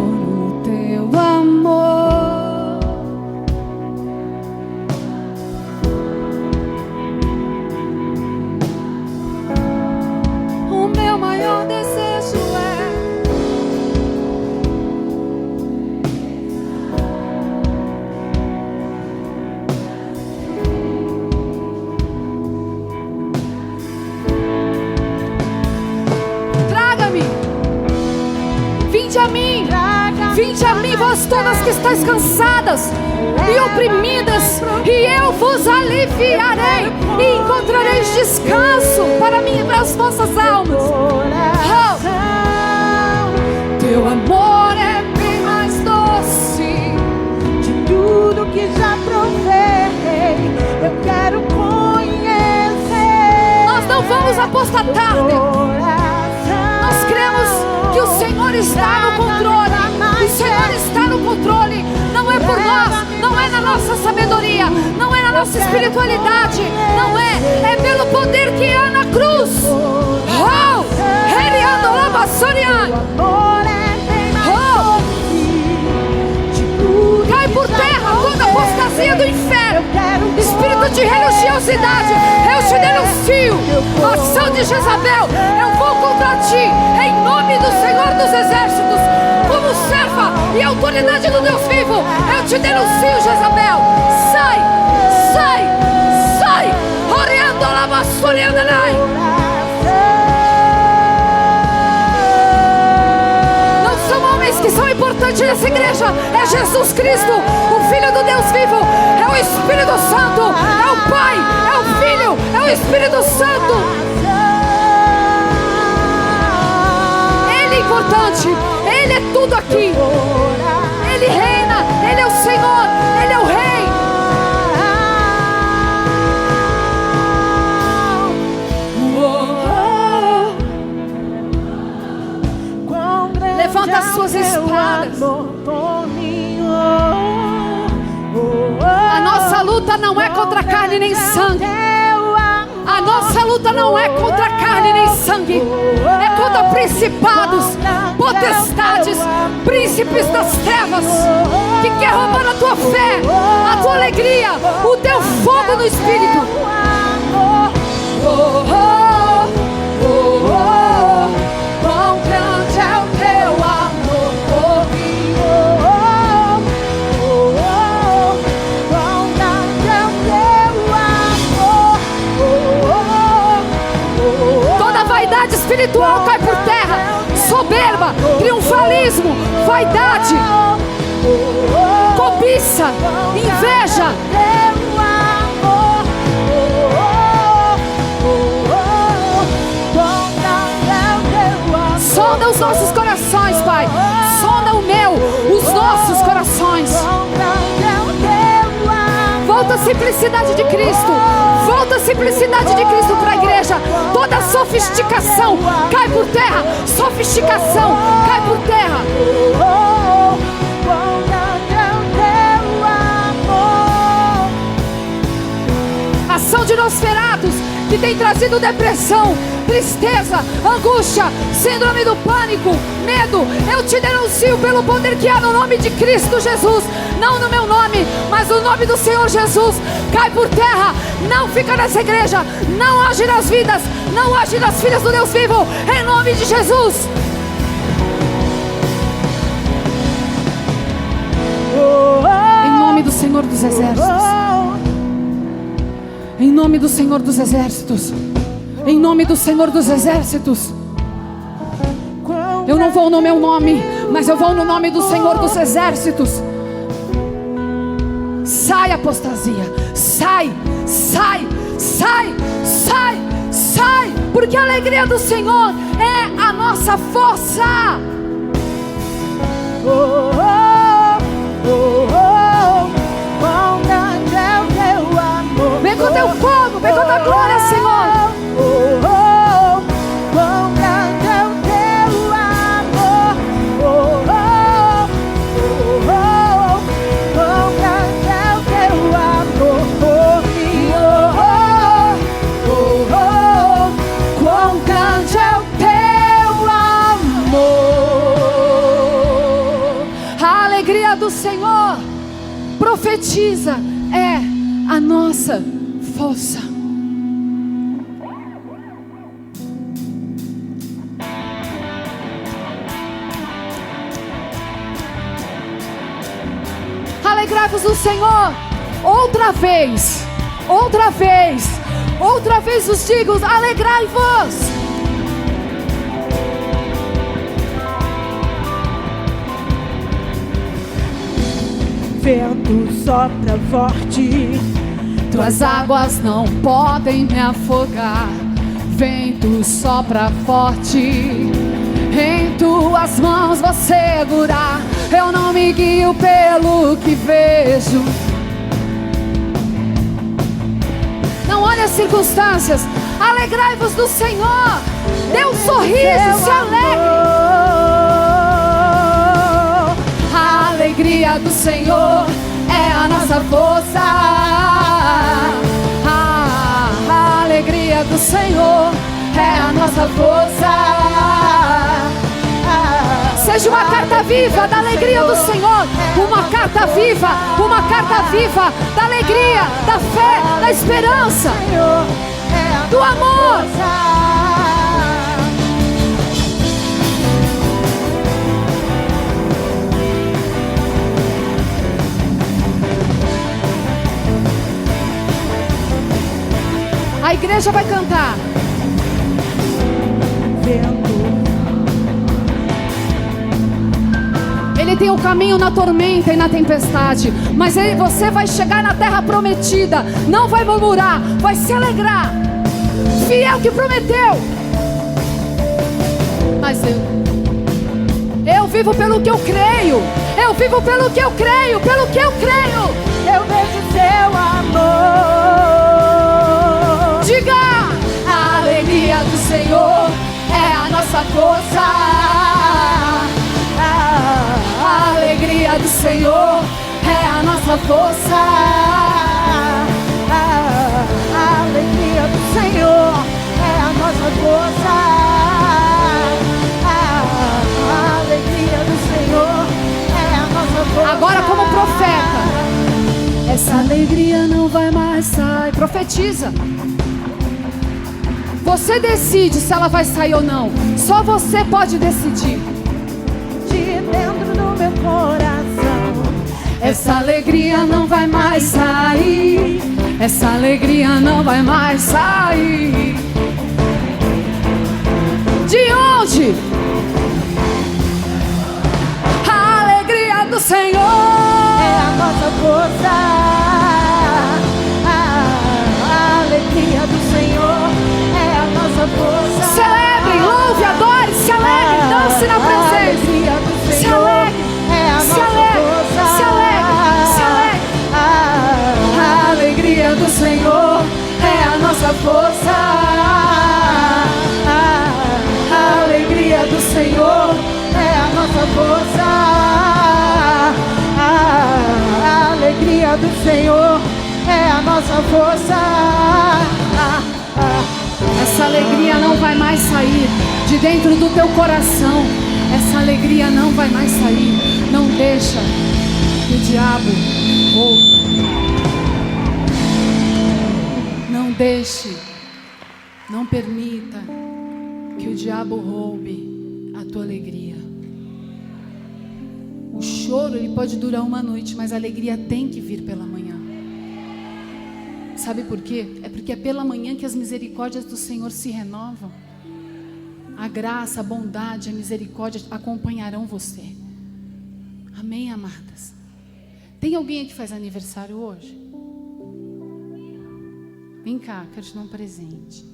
no teu amor, o meu maior desejo é traga-me, vinde a mim, vinde a mim, vós todas que estáis cansadas e oprimidas, e eu vos aliviarei, e encontrareis descanso para mim e para as vossas almas. Teu amor é bem mais doce De tudo que já provei, eu quero conhecer. Nós não vamos apostatar, Deus. Nós cremos que o Senhor está no controle. O Senhor está no controle. Não é por nós, não é na nossa sabedoria, não é na nossa espiritualidade, não é. É pelo poder que há na cruz. Oh! Cai por terra toda apostasia do inferno. Espírito de religiosidade, eu te denuncio. Ação de Jezabel, eu vou contra ti, em nome do Senhor dos Exércitos. Como serva e autoridade do Deus vivo, eu te denuncio, Jezabel. Sai, sai, sai. Não são homens que são importantes nessa igreja, é Jesus Cristo, o Filho do Deus vivo, é o Espírito Santo, é o Pai, é o Filho, é o Espírito Santo. Ele é importante, Ele é tudo aqui. Ele reina, Ele é o Senhor, Ele é o Rei. Levanta as suas espadas. A nossa luta não é contra carne nem sangue. A nossa luta não é contra carne nem sangue. É contra principados, potestades, príncipes das trevas, que quer roubar a tua fé, a tua alegria, o teu fogo no Espírito. Quão grande é o teu amor por mim. Quão grande é o teu amor. Toda vaidade espiritual cai por terra. Soberba, triunfalismo, vaidade, cobiça, inveja. Sonda os nossos corações, Pai. Sonda o meu, os nossos corações. Volta a simplicidade de Cristo. Volta a simplicidade de Cristo para a igreja. Toda sofisticação cai por terra. Sofisticação cai por terra. Ação de Nosferatus, que tem trazido depressão, tristeza, angústia, síndrome do pânico, medo. Eu te denuncio pelo poder que há no nome de Cristo Jesus. Não no meu nome, mas no nome do Senhor Jesus. Cai por terra, não fica nessa igreja, não age nas vidas, não age nas filhas do Deus vivo, em nome de Jesus. Em nome do Senhor dos Exércitos. Em nome do Senhor dos Exércitos. Em nome do Senhor dos Exércitos. Eu não vou no meu nome, mas eu vou no nome do Senhor dos Exércitos. Sai, apostasia. Sai, sai, sai, sai, sai. Porque a alegria do Senhor é a nossa força. Quão quão grande é o teu amor. Vem com teu fogo, vem com tua glória, Senhor. Oh, oh, oh, quão grande é o teu amor. Oh, oh, oh, oh, oh, quão grande é o teu amor por mim. Oh, oh, oh, oh, Quão grande é o teu amor. A alegria do Senhor, profetiza, é a nossa força. Alegrai-vos no Senhor. Outra vez, outra vez, outra vez vos digo, alegrai-vos. vento sopra forte, Tuas águas não podem me afogar. Vento sopra forte, em tuas mãos vou segurar. Eu não me guio pelo que vejo. Não olhe as circunstâncias. Alegrai-vos do Senhor. Dê um sorriso, se alegre. A alegria do Senhor é a nossa força. A alegria do Senhor é a nossa força. Seja uma carta viva da alegria do Senhor. Uma carta viva da alegria, da fé, da esperança, do amor. A igreja vai cantar. Ele tem o caminho na tormenta e na tempestade, mas você vai chegar na terra prometida. Não vai murmurar, vai se alegrar. Fiel que prometeu. Mas eu vivo pelo que eu creio. Eu vivo pelo que eu creio, pelo que eu creio. Eu vejo seu amor. Diga: a alegria do Senhor é a nossa força. A alegria do Senhor é a nossa força. A alegria do Senhor é a nossa força. A alegria do Senhor é a nossa força. Agora, como profeta, essa alegria não vai mais sair. Profetiza. Você decide se ela vai sair ou não. Só você pode decidir. De dentro do meu coração, essa alegria não vai mais sair. Essa alegria não vai mais sair. De onde? A alegria do Senhor é a nossa força. A alegria do Senhor é a nossa força. Celebre, louve, adore, se alegre, dance na presença. Se alegre, se alegre, se alegre, se alegre. A alegria do Senhor é a nossa força. A alegria do Senhor é a nossa força. A alegria do Senhor é a nossa força. Essa alegria não vai mais sair de dentro do teu coração. Essa alegria não vai mais sair. Não deixa que o diabo roube. Não deixe, não permita que o diabo roube a tua alegria. O choro, ele pode durar uma noite, mas a alegria tem que vir pela manhã. Sabe por quê? É porque é pela manhã que as misericórdias do Senhor se renovam. A graça, a bondade, a misericórdia acompanharão você. Amém, amadas? Tem alguém que faz aniversário hoje? Vem cá, quero te dar um presente.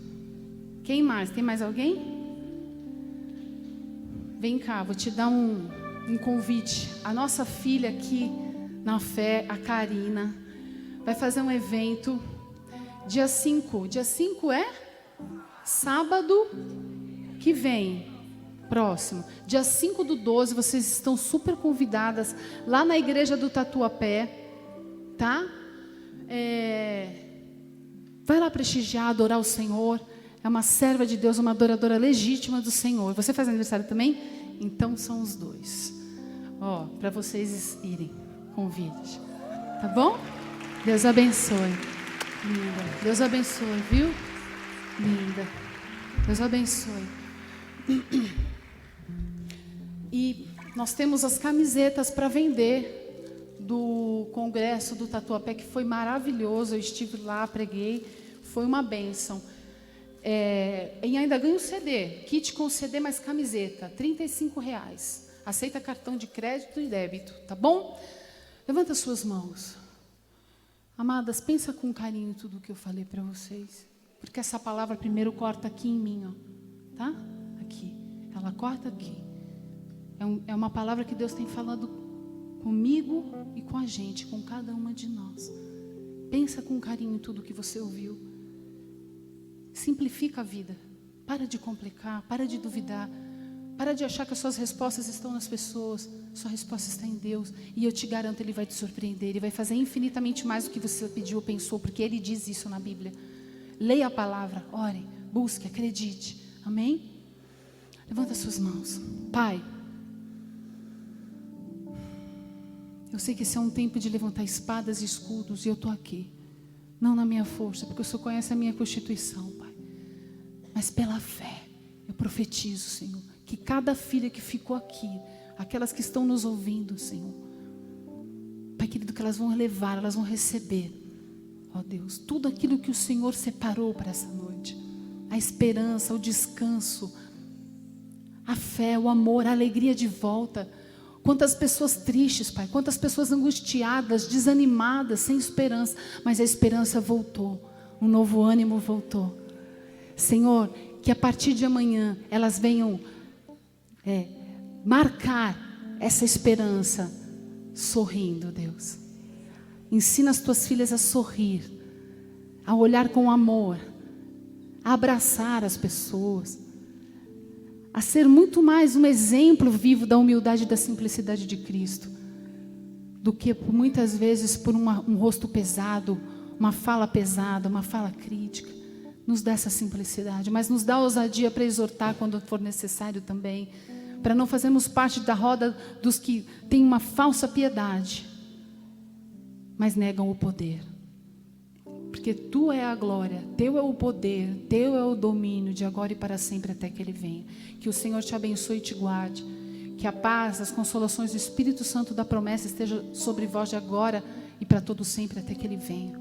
Quem mais? Tem mais alguém? Vem cá, vou te dar um convite. A nossa filha aqui na fé, a Karina, vai fazer um evento dia 5. Dia 5 é sábado que vem, próximo. Dia 5/12, vocês estão super convidadas lá na igreja do Tatuapé, tá? Vai lá prestigiar, adorar o Senhor. É uma serva de Deus, uma adoradora legítima do Senhor. Você faz aniversário também? Então são os dois. Ó, para vocês irem, convite. Tá bom? Deus abençoe. Linda. Deus abençoe, viu? Linda. Deus abençoe. E nós temos as camisetas para vender do congresso do Tatuapé, que foi maravilhoso. Eu estive lá, preguei, foi uma bênção. E ainda ganho CD, kit com CD mais camiseta, R$35. Aceita cartão de crédito e débito, tá bom? Levanta suas mãos. Amadas, pensa com carinho tudo o que eu falei para vocês, porque essa palavra primeiro corta aqui em mim, ó, tá? Aqui, ela corta aqui. É uma palavra que Deus tem falado comigo e com a gente, com cada uma de nós. Pensa com carinho tudo o que você ouviu. Simplifica a vida. Para de complicar, para de duvidar. Para de achar que as suas respostas estão nas pessoas. Sua resposta está em Deus. E eu te garanto, Ele vai te surpreender. Ele vai fazer infinitamente mais do que você pediu ou pensou, porque Ele diz isso na Bíblia. Leia a palavra, ore, busque, acredite. Amém? Levanta suas mãos. Pai, eu sei que esse é um tempo de levantar espadas e escudos, e eu estou aqui. Não na minha força, porque o Senhor conhece a minha constituição, Pai. Mas pela fé, eu profetizo, Senhor, que cada filha que ficou aqui, aquelas que estão nos ouvindo, Senhor, Pai querido, que elas vão levar, elas vão receber, ó Deus, tudo aquilo que o Senhor separou para essa noite. A esperança, o descanso, a fé, o amor, a alegria de volta. Quantas pessoas tristes, Pai, quantas pessoas angustiadas, desanimadas, sem esperança, mas a esperança voltou, um novo ânimo voltou. Senhor, que a partir de amanhã elas venham marcar essa esperança sorrindo, Deus. Ensina as tuas filhas a sorrir, a olhar com amor, a abraçar as pessoas, a ser muito mais um exemplo vivo da humildade e da simplicidade de Cristo, do que muitas vezes por um rosto pesado, uma fala pesada, uma fala crítica. Nos dá essa simplicidade, mas nos dá ousadia para exortar quando for necessário também, para não fazermos parte da roda dos que têm uma falsa piedade, mas negam o poder. Porque Tu é a glória, Teu é o poder, Teu é o domínio de agora e para sempre até que Ele venha. Que o Senhor te abençoe e te guarde. Que a paz, as consolações do Espírito Santo da promessa esteja sobre vós de agora e para todo sempre até que Ele venha.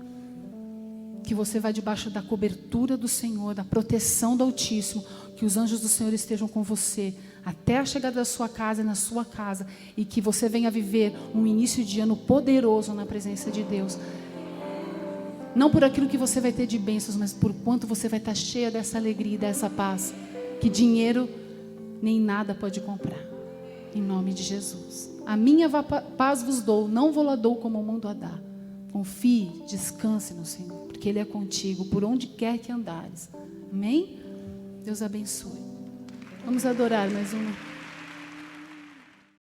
Que você vá debaixo da cobertura do Senhor, da proteção do Altíssimo. Que os anjos do Senhor estejam com você até a chegada da sua casa e na sua casa. E que você venha viver um início de ano poderoso na presença de Deus. Não por aquilo que você vai ter de bênçãos, mas por quanto você vai estar cheia dessa alegria e dessa paz, que dinheiro nem nada pode comprar. Em nome de Jesus. A minha paz vos dou, não vou lá dou como o mundo a dá. Confie, descanse no Senhor, porque Ele é contigo, por onde quer que andares. Amém? Deus abençoe. Vamos adorar mais uma.